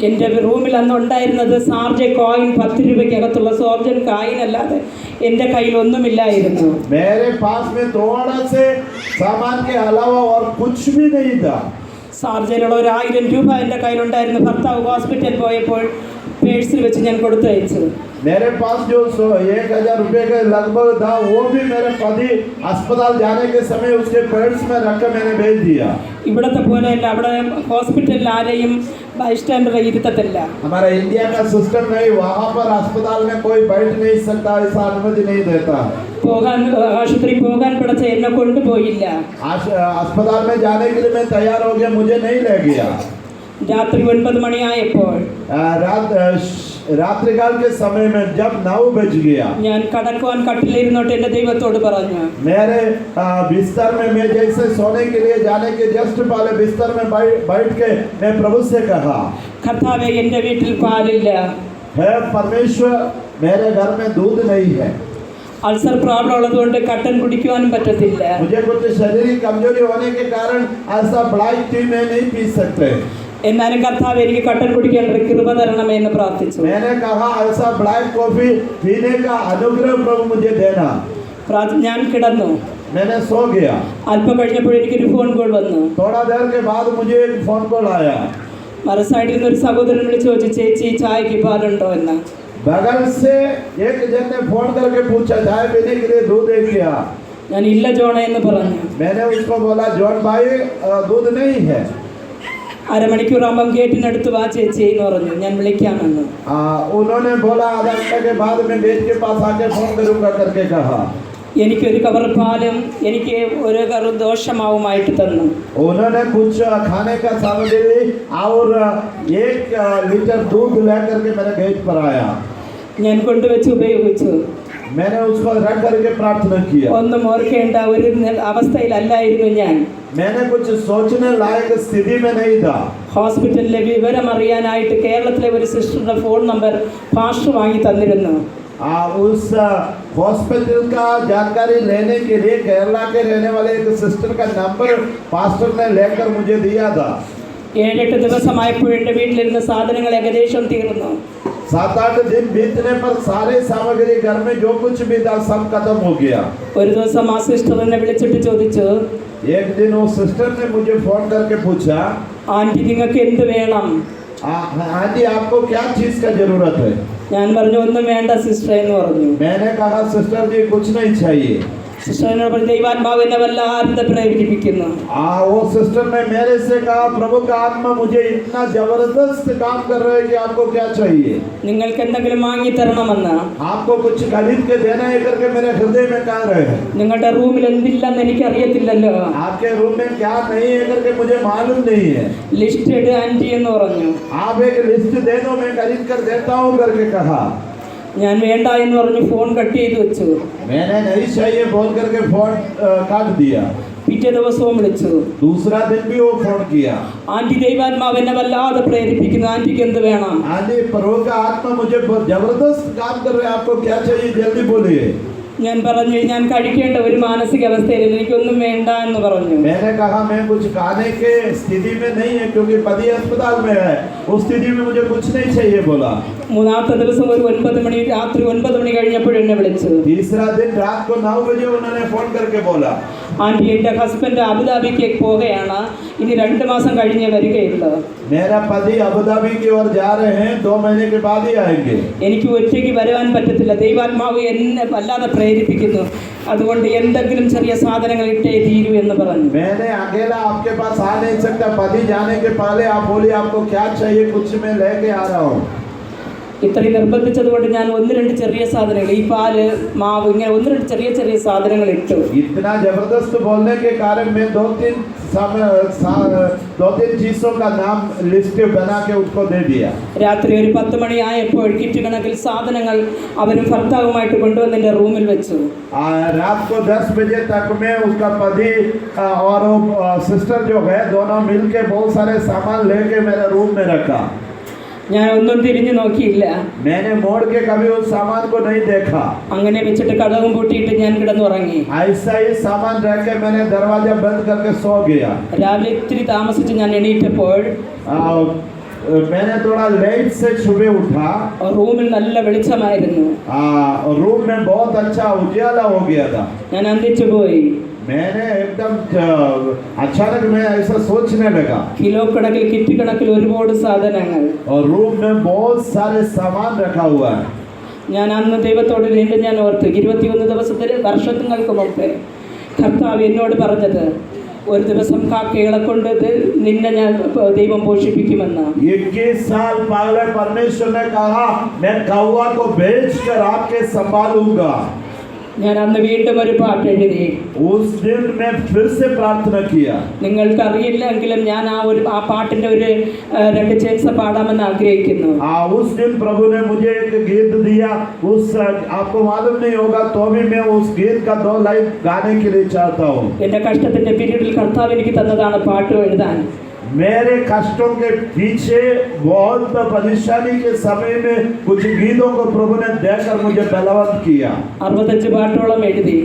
Speaker 1: എൻ്റെ റൂമിൽ അന്ന് ഉണ്ടായിരുന്നത് സാർജൻ കോയിൻ 10 രൂപയ്ക്കകത്തുള്ള സാർജൻ കോയിൻ അല്ലാതെ എൻ്റെ കയ്യിൽ ഒന്നുമില്ലായിരുന്നു.
Speaker 2: मेरे पास में थोड़ा से सामान के अलावा और कुछ भी नहीं था.
Speaker 1: സാർജനുള്ള 1000 രൂപ എൻ്റെ കയ്യിലുണ്ടായിരുന്നു. ഭർത്താവ് ഹോസ്പിറ്റലിൽ പോയപ്പോൾ പേഴ്സിൽ വെച്ച് ഞാൻ കൊടുത്തയച്ചു.
Speaker 2: मेरे पास जो 1000 रुपये के लगभग था वो भी मेरे पति अस्पताल जाने के समय उसके पर्स में रख कर मैंने भेज दिया.
Speaker 1: ഇവിടത്തെ പോലെ അല്ല, അവിടെ ഹോസ്പിറ്റലിൽ ആരെയും ബൈസ്റ്റാൻഡറെ ഇരുത്തത്തില്ല.
Speaker 2: हमारा इंडिया का सिस्टम नहीं, वहाँ पर अस्पताल में कोई बैठ नहीं सकता, ऐसा अनुमति नहीं देता.
Speaker 1: ആശുപത്രി പോകാൻ പിടച്ച എന്നെ കൊണ്ടുപോയില്ല.
Speaker 2: अस्पताल में जाने के लिए मैं तैयार हो गया, मुझे नहीं ले गया.
Speaker 1: രാത്രി 9 മണിയായപ്പോൾ
Speaker 2: रात्रिकाल के समय में जब 9 बज गया,
Speaker 1: ഞാൻ കടക്കുവാൻ കട്ടിലിരുന്നോട്ട് എൻ്റെ ദൈവത്തോട് പറഞ്ഞു,
Speaker 2: मेरे बिस्तर में मैं जैसे सोने के लिए जाने के जस्ट पहले बिस्तर में बैठ के मैं प्रभु से कहा,
Speaker 1: കർത്താവേ എൻ്റെ വീട്ടിൽ പാലില്ല.
Speaker 2: हे परमेश्वर, मेरे घर में दूध नहीं है.
Speaker 1: അൾസർ പ്രോബ്ലം ഉള്ളതുകൊണ്ട് കട്ടൻ കുടിക്കുവാനും പറ്റത്തില്ല.
Speaker 2: मुझे कुछ शारीरिक कमजोरी होने के कारण ऐसा ब्लैक टी में नहीं पी सकते.
Speaker 1: എന്നാലും കർത്താവ് എനിക്ക് കട്ടൻ കുടിക്കാൻ ഒരു കൃപ തരണമേ എന്ന് പ്രാർത്ഥിച്ചു.
Speaker 2: मैंने कहा ऐसा ब्लैक कॉफी पीने का अनुग्रह प्रभु मुझे देना.
Speaker 1: ഞാൻ കിടന്നു.
Speaker 2: मैंने सो गया.
Speaker 1: അല്പം കഴിഞ്ഞപ്പോൾ എനിക്കൊരു ഫോൺ കോൾ വന്നു.
Speaker 2: थोड़ा देर के बाद मुझे एक फोन कॉल आया.
Speaker 1: മറുസൈഡിൽ നിന്ന് ഒരു സഹോദരൻ വിളിച്ചു ചോദിച്ചു, ചേച്ചി ചായക്ക് പാലുണ്ടോ എന്ന്.
Speaker 2: बगल से एक जन ने फोन करके पूछा चाय पीने के लिए दूध है क्या?
Speaker 1: ഞാൻ ഇല്ല ജോണ എന്ന് പറഞ്ഞു.
Speaker 2: मैंने उसको बोला जॉन भाई दूध नहीं है.
Speaker 1: അരമണിക്കൂറാകുമ്പം ഗേറ്റിനടുത്ത് വാ ചേച്ചി എന്ന് പറഞ്ഞു. ഞാൻ വിളിക്കാമെന്ന്.
Speaker 2: उन्होंने बोला आधा घंटे के बाद मैं गेट के पास आके फोन करूंगा करके कहा.
Speaker 1: എനിക്കൊരു കവർ പാലും എനിക്ക് ഒരു കവർ ദോശമാവുമായിട്ട് തന്നു.
Speaker 2: उन्होंने कुछ खाने का सामग्री और 1 लीटर दूध लेकर के मेरे गेट पर आया.
Speaker 1: ഞാൻ കൊണ്ടുവച്ച് ഉപയോഗിച്ചു.
Speaker 2: मैंने उसको रख करके प्रार्थना किया.
Speaker 1: ഒന്നും ഓർക്കേണ്ട ഒരു അവസ്ഥയിലല്ലായിരുന്നു ഞാൻ.
Speaker 2: मैंने कुछ सोचने लायक स्थिति में नहीं था.
Speaker 1: ഹോസ്പിറ്റലിലെ വിവരം അറിയാനായിട്ട് കേരളത്തിലെ ഒരു സിസ്റ്ററുടെ ഫോൺ നമ്പർ പാസ്റ്റർ വാങ്ങി തന്നിരുന്നു.
Speaker 2: उस हॉस्पिटल का जानकारी लेने के लिए केरला के रहने वाले एक सिस्टर का नंबर पास्टर ने लेकर मुझे दिया था.
Speaker 1: 7-8 ദിവസമായപ്പോൾ എൻ്റെ വീട്ടിലിരുന്ന സാധനങ്ങൾ ഏകദേശം തീർന്നു.
Speaker 2: 7-8 दिन बीतने पर सारे सामग्री घर में जो कुछ भी था सब खत्म हो गया.
Speaker 1: ഒരു ദിവസം ആ സിസ്റ്റർ എന്നെ വിളിച്ചിട്ട് ചോദിച്ചു,
Speaker 2: एक दिन वो सिस्टर ने मुझे फोन करके पूछा,
Speaker 1: ആന്റി നിങ്ങൾക്ക് എന്ത് വേണം?
Speaker 2: आंटी आपको क्या चीज का जरूरत है?
Speaker 1: ഞാൻ പറഞ്ഞു ഒന്നും വേണ്ട സിസ്റ്റർ എന്ന് പറഞ്ഞു.
Speaker 2: मैंने कहा सिस्टर जी कुछ नहीं चाहिए.
Speaker 1: സിസ്റ്റർ എന്നോട് പറഞ്ഞു ദൈവാത്മാവ് എന്നെ വല്ലാതെ പ്രേരിപ്പിക്കുന്നു.
Speaker 2: वो सिस्टर ने मेरे से कहा प्रभु का आत्मा मुझे इतना जबरदस्त काम कर रहे हैं कि आपको क्या चाहिए?
Speaker 1: നിങ്ങൾക്ക് എന്തെങ്കിലും വാങ്ങി തരണമെന്ന്.
Speaker 2: आपको कुछ खरीद के देना है करके मेरे हृदय में कह रहे हैं.
Speaker 1: നിങ്ങളുടെ റൂമിൽ എന്തില്ലെന്ന് എനിക്ക് അറിയത്തില്ലല്ലോ.
Speaker 2: आपके रूम में क्या नहीं है करके मुझे मालूम नहीं है.
Speaker 1: ലിസ്റ്റ് ഇട് ആന്റി എന്ന് പറഞ്ഞു.
Speaker 2: आप एक लिस्ट दे दो मैं खरीद कर देता हूँ करके कहा.
Speaker 1: ഞാൻ വേണ്ട എന്ന് പറഞ്ഞു ഫോൺ കട്ട് ചെയ്ത് വെച്ചു.
Speaker 2: मैंने नहीं चाहिए बोल करके फोन काट दिया.
Speaker 1: പിറ്റേ ദിവസവും വിളിച്ചു.
Speaker 2: दूसरा दिन भी वो फोन किया.
Speaker 1: ആന്റി ദൈവാത്മാവ് എന്നെ വല്ലാതെ പ്രേരിപ്പിക്കുന്നു, ആന്റിക്ക് എന്ത് വേണം?
Speaker 2: आंटी प्रभु का आत्मा मुझे बहुत जबरदस्त काम कर रहे हैं, आपको क्या चाहिए जल्दी बोलिए.
Speaker 1: ഞാൻ പറഞ്ഞു ഞാൻ കഴിക്കേണ്ട ഒരു മാനസികാവസ്ഥയിൽ എനിക്കൊന്നും വേണ്ട എന്ന് പറഞ്ഞു.
Speaker 2: मैंने कहा मैं कुछ खाने के स्थिति में नहीं है क्योंकि पति अस्पताल में है, उस स्थिति में मुझे कुछ नहीं चाहिए बोला.
Speaker 1: മൂന്നാമത്തെ ദിവസം ഒരു 9 മണി രാത്രി 9 മണി കഴിഞ്ഞപ്പോൾ എന്നെ വിളിച്ചു.
Speaker 2: तीसरा दिन रात को 9 बजे उन्होंने फोन करके बोला,
Speaker 1: ആന്റി എൻ്റെ ഹസ്ബൻഡ് അബുദാബിക്ക് പോവുകയാണ്, ഇനി 2 മാസം കഴിഞ്ഞേ വരികയുള്ളൂ.
Speaker 2: मेरा पति अबुधाबी की ओर जा रहे हैं, 2 महीने के बाद ही आएंगे.
Speaker 1: എനിക്ക് ഒറ്റയ്ക്ക് വരാൻ പറ്റത്തില്ല, ദൈവാത്മാവ് എന്നെ വല്ലാതെ പ്രേരിപ്പിക്കുന്നു, അതുകൊണ്ട് എന്തെങ്കിലും ചെറിയ സാധനങ്ങൾ ഇട്ടേ തീരൂ എന്ന് പറഞ്ഞു.
Speaker 2: मैंने अकेला आपके पास आ नहीं सकता, पति जाने के पहले आप बोलिए आपको क्या चाहिए, कुछ मैं लेके आ रहा हूँ.
Speaker 1: ഇത്രയും നിർബന്ധിച്ചതുകൊണ്ട് ഞാൻ 1-2 ചെറിയ സാധനങ്ങൾ, ഈ പാല് മാവ് ഇങ്ങനെ 1-2 ചെറിയ ചെറിയ സാധനങ്ങൾ ഇട്ടു.
Speaker 2: इतना जबरदस्त बोलने के कारण मैं 2-3 चीजों का नाम लिस्ट बना के उसको दे दिया.
Speaker 1: രാത്രി ഒരു 10 മണിയായപ്പോൾ കിറ്റ് കണക്കിൽ സാധനങ്ങൾ അവരും ഭർത്താവുമായിട്ട് കൊണ്ടുവന്ന് എൻ്റെ റൂമിൽ വെച്ചു.
Speaker 2: रात को 10 बजे तक में उसका पति और सिस्टर जो है दोनों मिलके बहुत सारे सामान लेके मेरे रूम में रखा.
Speaker 1: ഞാൻ ഒന്നും തിരിഞ്ഞു നോക്കിയില്ല.
Speaker 2: मैंने मोड़ के कभी उस सामान को नहीं देखा.
Speaker 1: അങ്ങനെ വെച്ചിട്ട് കടവും പൂട്ടിയിട്ട് ഞാൻ കിടന്നുറങ്ങി.
Speaker 2: ऐसा ही सामान रख के मैंने दरवाजा बंद करके सो गया.
Speaker 1: രാവിലെ ഇത്തിരി താമസിച്ച് ഞാൻ എണീറ്റപ്പോൾ
Speaker 2: मैंने थोड़ा लेट से सुबह उठा.
Speaker 1: റൂമിൽ നല്ല വെളിച്ചമായിരുന്നു.
Speaker 2: रूम में बहुत अच्छा उजाला हो गया था.
Speaker 1: ഞാൻ അന്തിച്ചു പോയി.
Speaker 2: मैंने एकदम अचानक मैं ऐसा सोचने लगा.
Speaker 1: കിലോ കണക്കിൽ കിറ്റ് കണക്കിൽ ഒരുപാട് സാധനങ്ങൾ.
Speaker 2: और रूम में बहुत सारे सामान रखा हुआ है.
Speaker 1: ഞാൻ അന്ന് ദൈവത്തോട് വീണ്ടും ഞാൻ ഓർത്തു 21 ദിവസത്തിന് വർഷങ്ങൾക്ക് മുമ്പ് കർത്താവ് എന്നോട് പറഞ്ഞത് ഒരു ദിവസം കാക്കകളെ കൊണ്ട് നിന്നെ ഞാൻ ദൈവം പോഷിപ്പിക്കുമെന്ന്.
Speaker 2: 21 साल पहले परमेश्वर ने कहा मैं कौवा को भेजकर आपके संभालूंगा.
Speaker 1: ഞാൻ അന്ന് വീണ്ടും ഒരു പാട്ട് എഴുതി.
Speaker 2: उस दिन मैं फिर से प्रार्थना किया.
Speaker 1: നിങ്ങൾക്ക് അറിയില്ലെങ്കിലും ഞാൻ ആ പാട്ടിന്റെ ഒരു 2 ചേർച്ച പാടാമെന്ന് ആഗ്രഹിക്കുന്നു.
Speaker 2: उस दिन प्रभु ने मुझे एक गीत दिया, उस आपको मालूम नहीं होगा तो भी मैं उस गीत का 2 लाइन गाने के लिए चाहता हूँ.
Speaker 1: എന്റെ കഷ്ടത്തിന്റെ പീരീഡിൽ കർത്താവ് എനിക്ക് തന്നതാണ് പാട്ട് എഴുതാൻ.
Speaker 2: मेरे कष्टों के पीछे बहुत परेशानी के समय में कुछ गीतों को प्रभु ने देकर मुझे बलवंत किया।
Speaker 1: 65 പാട്ടോളം എഴുതി.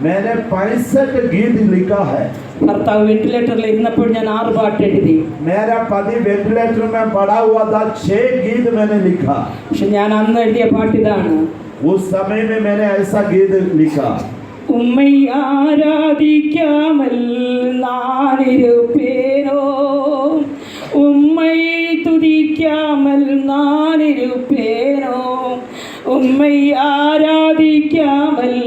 Speaker 2: मैंने 65 गीत लिखा है।
Speaker 1: ഭർത്താവ് വെന്റിലേറ്ററിൽ ഇരുന്നപ്പോൾ ഞാൻ 6 പാട്ട് എഴുതി.
Speaker 2: मेरा पति वेंटिलेटर में पड़ा हुआ था, 6 गीत मैंने लिखा।
Speaker 1: പക്ഷെ ഞാൻ അന്ന് എഴുതിയ പാട്ട് ഇതാണ്.
Speaker 2: उस समय में मैंने ऐसा गीत लिखा।
Speaker 1: ഉമ്മൈ ആരാധിക്കാമൽ നാനിരുപ്പേനോ, ഉമ്മൈ തുതിക്കാമൽ നാനിരുപ്പേനോ, ഉമ്മൈ ആരാധിക്കാമൽ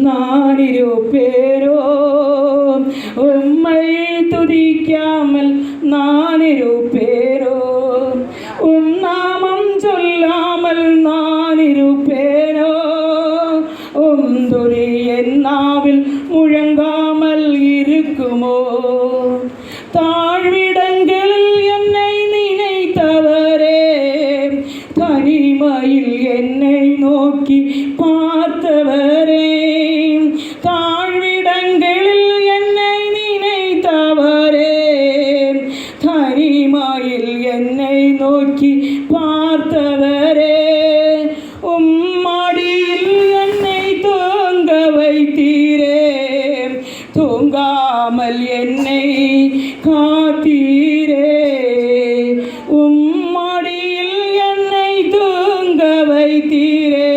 Speaker 1: നാനിരുപ്പേനോ, ഉമ്മൈ തുതിക്കാമൽ നാനിരുപ്പേനോ, നാമം ചൊല്ലാമൽ നാനിരുപ്പേനോ, തുതി എന്നാവിൽ മുഴങ്ങാമൽ இருக்குமோ, താഴ്വിടങ്ങളിൽ എന്നെ നിனைத்தவரே, തനിമയിൽ എന്നെ നോക്കി பார்த்தவரே, താഴ്വിടങ്ങളിൽ എന്നെ നിனைத்தவரേ, തനിമയിൽ എന്നെ നോക്കി பார்த்தவரே, ഉമ്മടിയിൽ എന്നെ തൂങ്ങ வைத்தீரே, தூங்காமல் என்னை காத்தீரே, உம்மடியில் என்னை தூங்க வைத்தீரே,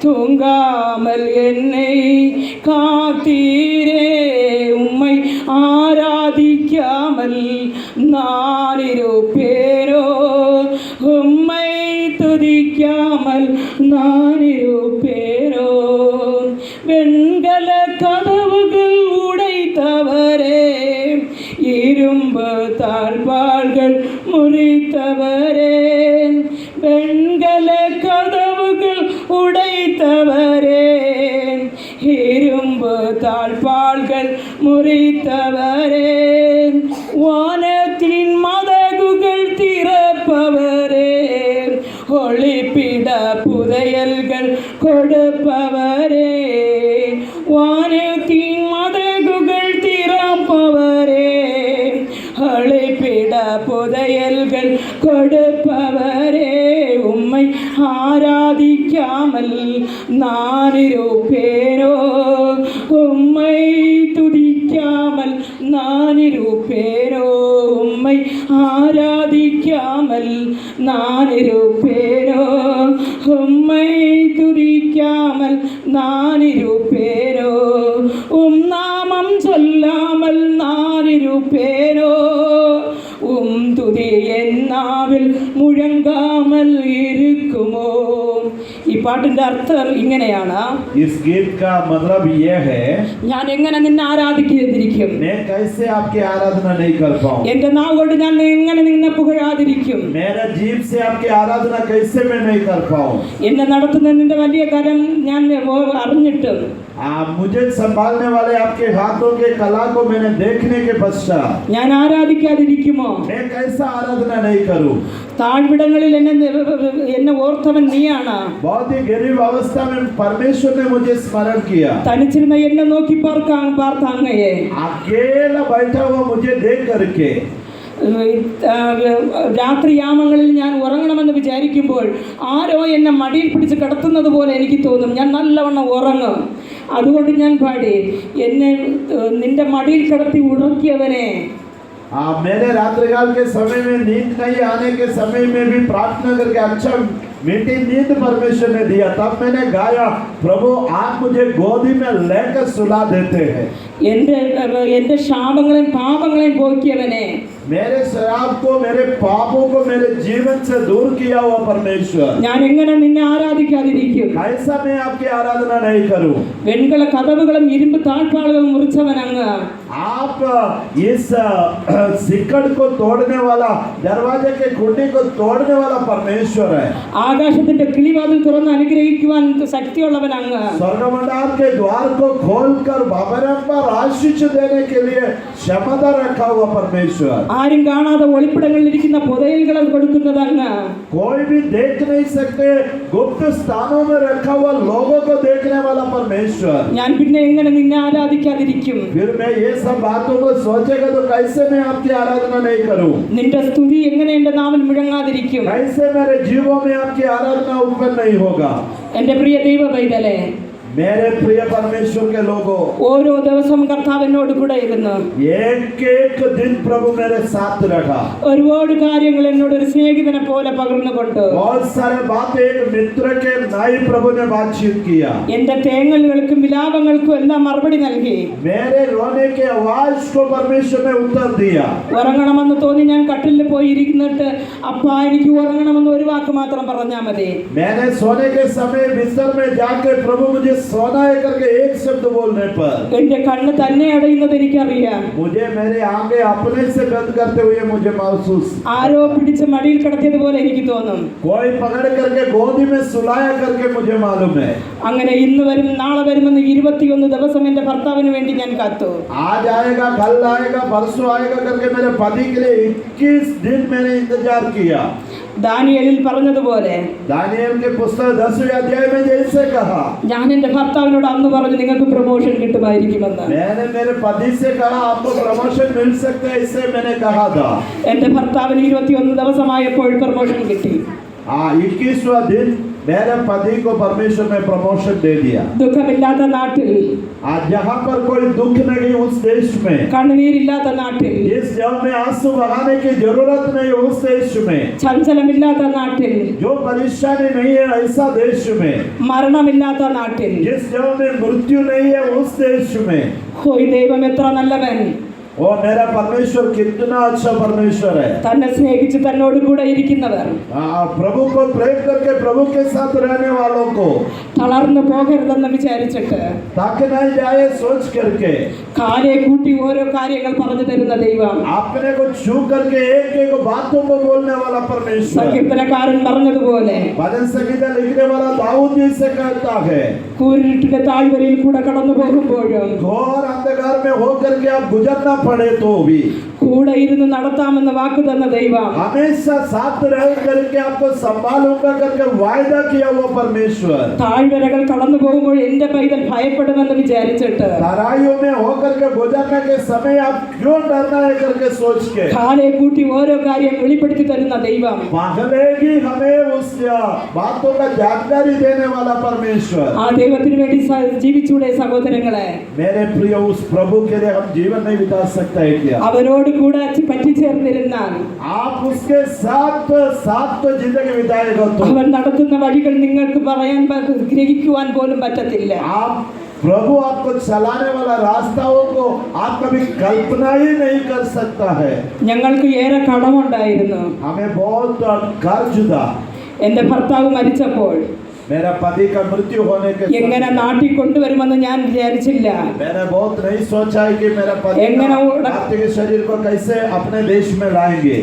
Speaker 1: தூங்காமல் என்னை காத்தீரே, உம்மை ஆராதிக்காமல் நான் இருப்பேனோ, உம்மை துதிக்காமல் நான் இருப்பேனோ, வெண்கல கதவுகள் உடைத்தவரே, இரும்பு தாழ்பாள்கள் முறித்தவரே, வெண்கல கதவுகள் உடைத்தவரே, இரும்பு தாழ்பாள்கள் முறித்தவரே, வானத்தின் மதகுகள் திறப்பவரே, ஒளிப்பிட புதையல்கள் கொடுப்பவரே, வானத்தின் மதகுகள் திறப்பவரே, ஒளிப்பிட புதையல்கள் கொடுப்பவரே, உம்மை ஆராதிக்காமல் நான் இருப்பேனோ, உம்மை துதிக்காமல் நான் இருப்பேனோ, உம்மை ஆராதிக்காமல் நான் இருப்பேனோ, உம்மை துதிக்காமல் நான் இருப்பேனோ, நாமம் சொல்லாமல் நான் இருப்பேனோ, തുതി എന്നാവിൽ മുഴങ്ങാമൽ ഇരിക്കുമോ. ഈ പാട്ടിന്റെ അർത്ഥം ഇങ്ങനെയാണ്.
Speaker 2: इस गीत का मतलब ये है,
Speaker 1: ഞാൻ എങ്ങനെ നിന്നെ ആരാധിക്കാതിരിക്കും,
Speaker 2: मैं कैसे आपकी आराधना नहीं कर पाऊं,
Speaker 1: എന്റെ നാവ് കൊണ്ട് ഞാൻ എങ്ങനെ നിന്നെ പുകഴാതിരിക്കും,
Speaker 2: मेरा जीभ से आपकी आराधना कैसे मैं नहीं कर पाऊं,
Speaker 1: എന്നെ നടത്തുന്ന നിന്റെ വലിയ കരം ഞാൻ അറിഞ്ഞിട്ടും,
Speaker 2: मुझे संभालने वाले आपके हाथों के कला को मैंने देखने के पश्चात
Speaker 1: ഞാൻ ആരാധിക്കാതിരിക്കുമോ,
Speaker 2: मैं कैसा आराधना नहीं करूं.
Speaker 1: താഴ്വിടങ്ങളിൽ എന്നെ ഓർത്തവൻ നീയാണ്.
Speaker 2: बहुत ही गरीब अवस्था में परमेश्वर ने मुझे स्मरण किया.
Speaker 1: തനിച്ചിരുന്ന എന്നെ നോക്കി പാർത്ത അങ്ങയെ
Speaker 2: अकेला बैठा हुआ मुझे देख करके
Speaker 1: രാത്രിയാമങ്ങളിൽ ഞാൻ ഉറങ്ങണമെന്ന് വിചാരിക്കുമ്പോൾ ആരോ എന്നെ മടിയിൽ പിടിച്ച് കിടത്തുന്നത് പോലെ എനിക്ക് തോന്നും. ഞാൻ നല്ലവണ്ണം ഉറങ്ങും. അതുകൊണ്ട് ഞാൻ പാടി, എന്നെ നിന്റെ മടിയിൽ കിടത്തി ഉണക്കിയവനെ.
Speaker 2: मैंने रात्रिकाल के समय में नींद नहीं आने के समय में भी प्रार्थना करके अच्छा मीठी नींद परमेश्वर ने दिया. तब मैंने गाया, प्रभु आप मुझे गोदी में लेकर सुला देते हैं.
Speaker 1: എന്റെ ശാപങ്ങളെയും പാപങ്ങളെയും പോക്കിയവനെ,
Speaker 2: मेरे शराब को, मेरे पापों को मेरे जीवन से दूर किया हुआ परमेश्वर,
Speaker 1: ഞാൻ എങ്ങനെ നിന്നെ ആരാധിക്കാതിരിക്കും,
Speaker 2: कैसा मैं आपकी आराधना नहीं करूं.
Speaker 1: വെൺകല കതവുകളും ഇരുമ്പ് താഴ്പാളുകളും മുറിച്ചവൻ അങ്ങ്.
Speaker 2: आप इस सिकड़ को तोड़ने वाला, दरवाजे के कुंडी को तोड़ने वाला परमेश्वर है.
Speaker 1: ആകാശത്തിന്റെ കിളിവാതിൽ തുറന്ന് അനുഗ്രഹിക്കുവാൻ ശക്തിയുള്ളവൻ അങ്ങ്.
Speaker 2: स्वर्गमंडल के द्वार को खोलकर भवन पर आशीष देने के लिए क्षमता रखा हुआ परमेश्वर.
Speaker 1: ആരും കാണാതെ ഒളിപ്പിടങ്ങളിൽ ഇരിക്കുന്ന പുതയലുകൾ കൊടുക്കുന്നത് അങ്ങ്.
Speaker 2: कोई भी देख नहीं सकते, गुप्त स्थानों में रखा हुआ लोगों को देखने वाला परमेश्वर।
Speaker 1: ഞാൻ പിന്നെ എങ്ങനെ നിന്നെ ആരാധിക്കാതിരിക്കും?
Speaker 2: फिर मैं ये सब बातों को सोचेगा तो कैसे मैं आपकी आराधना नहीं करूं?
Speaker 1: നിന്റെ സ്തുതി എങ്ങനെ എന്റെ നാവിൽ മുഴങ്ങാതിരിക്കും?
Speaker 2: कैसे मेरे जीवों में आपकी आराधना उत्पन्न नहीं होगा?
Speaker 1: എന്റെ പ്രിയ ദൈവ പൈതലേ,
Speaker 2: मेरे प्रिय परमेश्वर के लोगों,
Speaker 1: ഓരോ ദിവസവും കർത്താവ് എന്നോട് കൂടെ ഇരുന്നു
Speaker 2: एक एक दिन प्रभु मेरे साथ रखा।
Speaker 1: ഒരുപാട് കാര്യങ്ങൾ എന്നോട് ഒരു സ്നേഹിതനെ പോലെ പകർന്നുകൊണ്ട്
Speaker 2: बहुत सारे बातें एक मित्र के नाई प्रभु ने बातचीत किया।
Speaker 1: എന്റെ തേങ്ങലുകൾക്കും വിലാപങ്ങൾക്കും എല്ലാം മറുപടി നൽകി.
Speaker 2: मेरे रोने के आवाज को परमेश्वर ने उत्तर दिया।
Speaker 1: ഉറങ്ങണമെന്ന് തോന്നി ഞാൻ കട്ടിലിൽ പോയി ഇരിക്കുന്നിട്ട് അപ്പാ എനിക്ക് ഉറങ്ങണമെന്ന് ഒരു വാക്ക് മാത്രം പറഞ്ഞാൽ മതി.
Speaker 2: मैंने सोने के समय बिस्तर में जाकर प्रभु मुझे सोना है करके एक शब्द बोलने पर
Speaker 1: എന്റെ കണ്ണ് തന്നെ അടയുന്നത് എനിക്കറിയാം.
Speaker 2: मुझे मेरे आंखें अपने से बंद करते हुए मुझे महसूस,
Speaker 1: ആരോ പിടിച്ച് മടിയിൽ കിടത്തിയതുപോലെ എനിക്ക് തോന്നും.
Speaker 2: कोई पकड़ करके गोदी में सुलाया करके मुझे मालूम है।
Speaker 1: അങ്ങനെ ഇന്ന് വരും നാളെ വരുമെന്ന് 21 ദിവസം എന്റെ ഭർത്താവിന് വേണ്ടി ഞാൻ കാത്തു.
Speaker 2: आज आएगा, कल आएगा, परसों आएगा करके मेरे पति के लिए 21 दिन मैंने इंतजार किया।
Speaker 1: ദാനിയേലിൽ പറഞ്ഞതുപോലെ
Speaker 2: दानिएल के पुस्तक 10वें अध्याय में जैसे कहा,
Speaker 1: ഞാൻ എന്റെ ഭർത്താവിനോട് അന്ന് പറഞ്ഞു നിങ്ങൾക്ക് പ്രൊമോഷൻ കിട്ടുമായിരിക്കുമെന്ന്.
Speaker 2: मैंने मेरे पति से कहा आपको प्रमोशन मिल सकता है, इससे मैंने कहा था।
Speaker 1: എന്റെ ഭർത്താവിന് 21 ദിവസമായപ്പോൾ പ്രൊമോഷൻ കിട്ടി.
Speaker 2: 21वां दिन मेरे पति को परमेश्वर ने प्रमोशन दे दिया।
Speaker 1: ദുഃഖമില്ലാത്ത നാട്ടിൽ,
Speaker 2: आज जहाँ पर कोई दुख नहीं उस देश में,
Speaker 1: കണ്ണുനീരില്ലാത്ത നാട്ടിൽ,
Speaker 2: जिस जब में आंसू बहाने की जरूरत नहीं उस देश में,
Speaker 1: ചഞ്ചലമില്ലാത്ത നാട്ടിൽ,
Speaker 2: जो परेशानी नहीं है ऐसा देश में,
Speaker 1: മരണമില്ലാത്ത നാട്ടിൽ,
Speaker 2: जिस जब में मृत्यु नहीं है उस देश में,
Speaker 1: ഹോയ് ദൈവം എത്ര നല്ലവൻ,
Speaker 2: वो मेरा परमेश्वर कितना अच्छा परमेश्वर है।
Speaker 1: തന്നെ സ്നേഹിച്ച് തന്നോട് കൂടെ ഇരിക്കുന്നവർ
Speaker 2: प्रभु को प्रेम करके प्रभु के साथ रहने वालों को
Speaker 1: തളർന്നു പോകരുതെന്ന് വിചാരിച്ചിട്ട്
Speaker 2: थक नहीं जाए सोच करके
Speaker 1: കാലെ കൂട്ടി ഓരോ കാര്യങ്ങൾ പറഞ്ഞു തരുന്ന ദൈവം.
Speaker 2: अपने को छू करके एक एक बातों को बोलने वाला परमेश्वर।
Speaker 1: സങ്കീർത്തനക്കാരൻ പറഞ്ഞതുപോലെ
Speaker 2: भजन संगीत लिखने वाला दाऊद जी से कहता है,
Speaker 1: കൂരിട്ടിന്റെ താഴ്വരയിൽ കൂടെ കടന്നു പോകുമ്പോഴും
Speaker 2: घोर अंधकार में होकर के आप गुजरना पड़े तो भी
Speaker 1: കൂടെ ഇരുന്ന് നടത്താമെന്ന് വാക്ക് തന്ന ദൈവം.
Speaker 2: हमेशा साथ रह करके आपको संभालूंगा करके वायदा किया वो परमेश्वर।
Speaker 1: താഴ്വരകൾ കടന്നു പോകുമ്പോൾ എന്റെ പൈതൽ ഭയപ്പെടുമെന്ന് വിചാരിച്ചിട്ട്
Speaker 2: तराइयों में होकर के गुजरने के समय आप क्यों डरना है करके सोच के
Speaker 1: കാലെ കൂട്ടി ഓരോ കാര്യം വെളിപ്പെടുത്തി തരുന്ന ദൈവം.
Speaker 2: पहले ही हमें उस बातों का जानकारी देने वाला परमेश्वर।
Speaker 1: ആ ദൈവത്തിന് വേണ്ടി ജീവിച്ചൂടെ സഹോദരങ്ങളെ?
Speaker 2: मेरे प्रिय उस प्रभु के लिए हम जीवन नहीं बिता सकता है क्या?
Speaker 1: അവരോട് കൂടെ പറ്റിച്ചേർന്നിരുന്നാൽ
Speaker 2: आप उसके साथ साथ तो जिंदगी बिताएगा तो
Speaker 1: അവൻ നടത്തുന്ന വഴികൾ നിങ്ങൾക്ക് പറയാൻ ഗ്രഹിക്കുവാൻ പോലും പറ്റത്തില്ല.
Speaker 2: आप प्रभु आपको चलाने वाला रास्ताओं को आप कभी कल्पना ही नहीं कर सकता है।
Speaker 1: ഞങ്ങൾക്ക് ഏറെ കടമുണ്ടായിരുന്നു.
Speaker 2: हमें बहुत कर्ज था।
Speaker 1: എന്റെ ഭർത്താവ് മരിച്ചപ്പോൾ
Speaker 2: मेरा पति का मृत्यु होने के
Speaker 1: എങ്ങനെ നാട്ടിൽ കൊണ്ടുവരുമെന്ന് ഞാൻ വിചാരിച്ചില്ല.
Speaker 2: मैंने बहुत नहीं सोचा है कि मेरा पति पार्थिव शरीर को कैसे अपने देश में लाएंगे।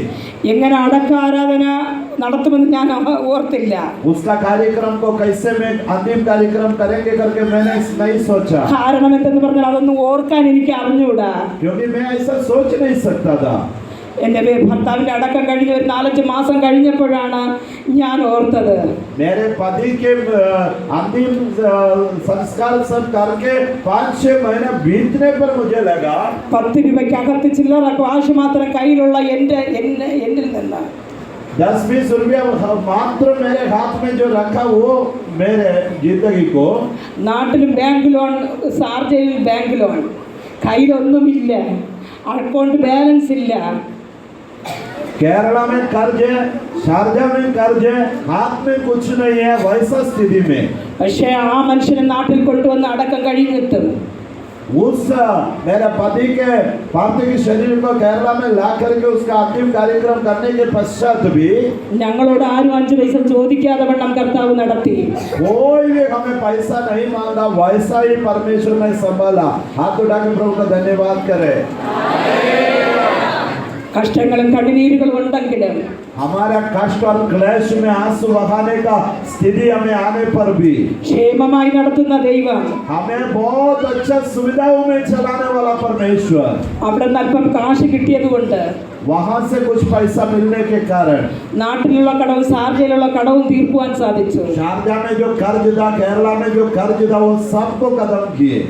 Speaker 1: എങ്ങനെ അടക്ക ആരാധന നടത്തുമെന്ന് ഞാൻ ഓർത്തില്ല.
Speaker 2: उसका कार्यक्रम को कैसे में अंतिम कार्यक्रम करेंगे करके मैंने नहीं सोचा,
Speaker 1: കാരണം എന്തെന്ന് പറഞ്ഞാൽ അതൊന്നും ഓർക്കാൻ എനിക്ക് അറിഞ്ഞൂടാ.
Speaker 2: क्योंकि मैं ऐसा सोच नहीं सकता था।
Speaker 1: എൻ്റെ ഭർത്താവിൻ്റെ അടക്കം കഴിഞ്ഞ് ഒരു 4-5 മാസം കഴിഞ്ഞപ്പോഴാണ് ഞാൻ ഓർത്തത്.
Speaker 2: मेरे पति के अंतिम संस्कार सब करके 5-6 महीने बीतने पर मुझे लगा
Speaker 1: 10 രൂപയ്ക്കകത്ത് ചില്ലറ കാശ് മാത്രം കയ്യിലുള്ള എന്നിൽ നിന്ന്
Speaker 2: 10-20 रुपया मात्र मेरे हाथ में जो रखा वो मेरे जिंदगी को
Speaker 1: നാട്ടിലും ബാങ്ക് ലോൺ, ഷാർജയിൽ ബാങ്ക് ലോൺ, കയ്യിലൊന്നുമില്ല, അക്കൗണ്ട് ബാലൻസ് ഇല്ല.
Speaker 2: केरला में कर्ज है, शारजा में कर्ज है, हाथ में कुछ नहीं है, वैसा स्थिति में
Speaker 1: പക്ഷേ ആ മനുഷ്യനെ നാട്ടിൽ കൊണ്ടുവന്ന് അടക്കം കഴിഞ്ഞിട്ട്
Speaker 2: उस मेरे पति के पार्थिव शरीर को केरला में ला करके उसका अंतिम कार्यक्रम करने के पश्चात भी
Speaker 1: ഞങ്ങളോട് ആരും 5 പൈസ ചോദിക്കാതെ വണ്ണം കർത്താവ് നടത്തി.
Speaker 2: कोई भी हमें पैसा नहीं मांगा, वैसा ही परमेश्वर ने संभाला। हाथ उठा के प्रभु का धन्यवाद करें।
Speaker 1: കഷ്ടങ്ങളും കണ്ണുനീരുകളും ഉണ്ടെങ്കിലും
Speaker 2: हमारा कष्ट और क्लेश में आंसू बहाने का स्थिति हमें आने पर भी
Speaker 1: ക്ഷേമമായി നടത്തുന്ന ദൈവം,
Speaker 2: हमें बहुत अच्छा सुविधाओं में चलाने वाला परमेश्वर,
Speaker 1: അവിടെ നിന്ന് അല്പം കാശ് കിട്ടിയത് കൊണ്ട്
Speaker 2: वहां से कुछ पैसा मिलने के कारण
Speaker 1: നാട്ടിലുള്ള കടവും ഷാർജയിലുള്ള കടവും തീർക്കുവാൻ സാധിച്ചു.
Speaker 2: शारजा में जो कर्ज था, केरला में जो कर्ज था, वो सबको खत्म किए.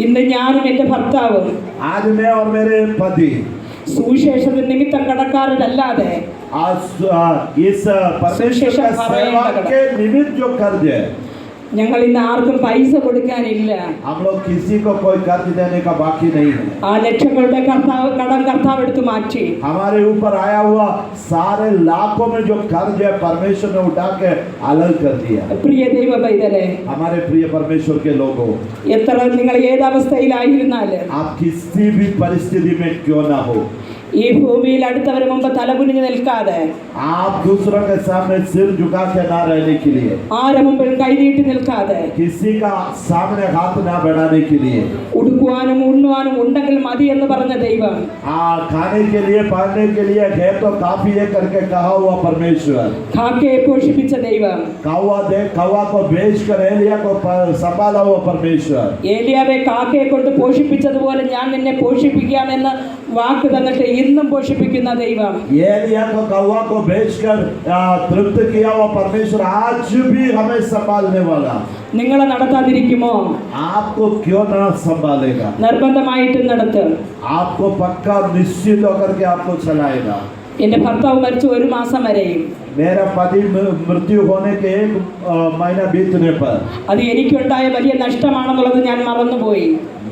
Speaker 1: ഇന്ന് ഞാനും എൻ്റെ ഭർത്താവും
Speaker 2: आज मैं और मेरे पति
Speaker 1: സുവിശേഷത്തിന് നിമിത്തം കടക്കാരനല്ലാതെ
Speaker 2: आज इस परमेश्वर का सेवा के निमित्त जो कर्ज है,
Speaker 1: ഞങ്ങൾ ഇന്ന് ആർക്കും പൈസ കൊടുക്കാനില്ല.
Speaker 2: हम लोग किसी को कोई कर्ज देने का बाकी नहीं है.
Speaker 1: ആ ലക്ഷങ്ങളുടെ കടം കർത്താവ് എടുത്തു മാറ്റി.
Speaker 2: हमारे ऊपर आया हुआ सारे लाखों में जो कर्ज है परमेश्वर ने उठा के अलग कर दिया.
Speaker 1: പ്രിയ ദൈവ പൈതലേ,
Speaker 2: हमारे प्रिय परमेश्वर के लोगों,
Speaker 1: എത്ര നിങ്ങൾ ഏതവസ്ഥയിലായിരുന്നാല്
Speaker 2: आप किसी भी परिस्थिति में क्यों ना हो,
Speaker 1: ഈ ഭൂമിയിൽ അടുത്തവരെ മുമ്പ് തലകുനിഞ്ഞു നിൽക്കാതെ,
Speaker 2: आप दूसरों के सामने सिर झुका के ना रहने के लिए,
Speaker 1: ആരെ മുമ്പിൽ കൈനീട്ടി നിൽക്കാതെ,
Speaker 2: किसी का सामने हाथ ना बढ़ाने के लिए,
Speaker 1: ഉടുക്കുവാനും ഉണ്ണുവാനും ഉണ്ടെങ്കിൽ മതി എന്ന് പറഞ്ഞ ദൈവം
Speaker 2: खाने के लिए पहनने के लिए है तो काफी है करके कहा हुआ परमेश्वर,
Speaker 1: കാക്കയെ പോഷിപ്പിച്ച ദൈവം,
Speaker 2: कौवा को बेच कर एलिया को संभाला हुआ परमेश्वर,
Speaker 1: ഏലിയാവെ കാക്കയെ കൊണ്ട് പോഷിപ്പിച്ചതുപോലെ ഞാൻ നിന്നെ പോഷിപ്പിക്കാമെന്ന് വാക്ക് തന്നിട്ട് ഇന്നും പോഷിപ്പിക്കുന്ന ദൈവം,
Speaker 2: एलिया को कौवा को बेचकर तृप्त किया हुआ परमेश्वर आज भी हमें संभालने वाला.
Speaker 1: നിങ്ങളെ നടത്താതിരിക്കുമോ?
Speaker 2: आपको क्यों ना संभालेगा?
Speaker 1: നിർബന്ധമായിട്ടും നടത്തും.
Speaker 2: आपको पक्का निश्चित होकर के आपको चलाएगा.
Speaker 1: എൻ്റെ ഭർത്താവ് മരിച്ചു 1 മാസം വരെയും
Speaker 2: मेरा पति मृत्यु होने के 1 महीना बीतने पर
Speaker 1: അത് എനിക്കുണ്ടായ വലിയ നഷ്ടമാണെന്നുള്ളത് ഞാൻ മറന്നുപോയി.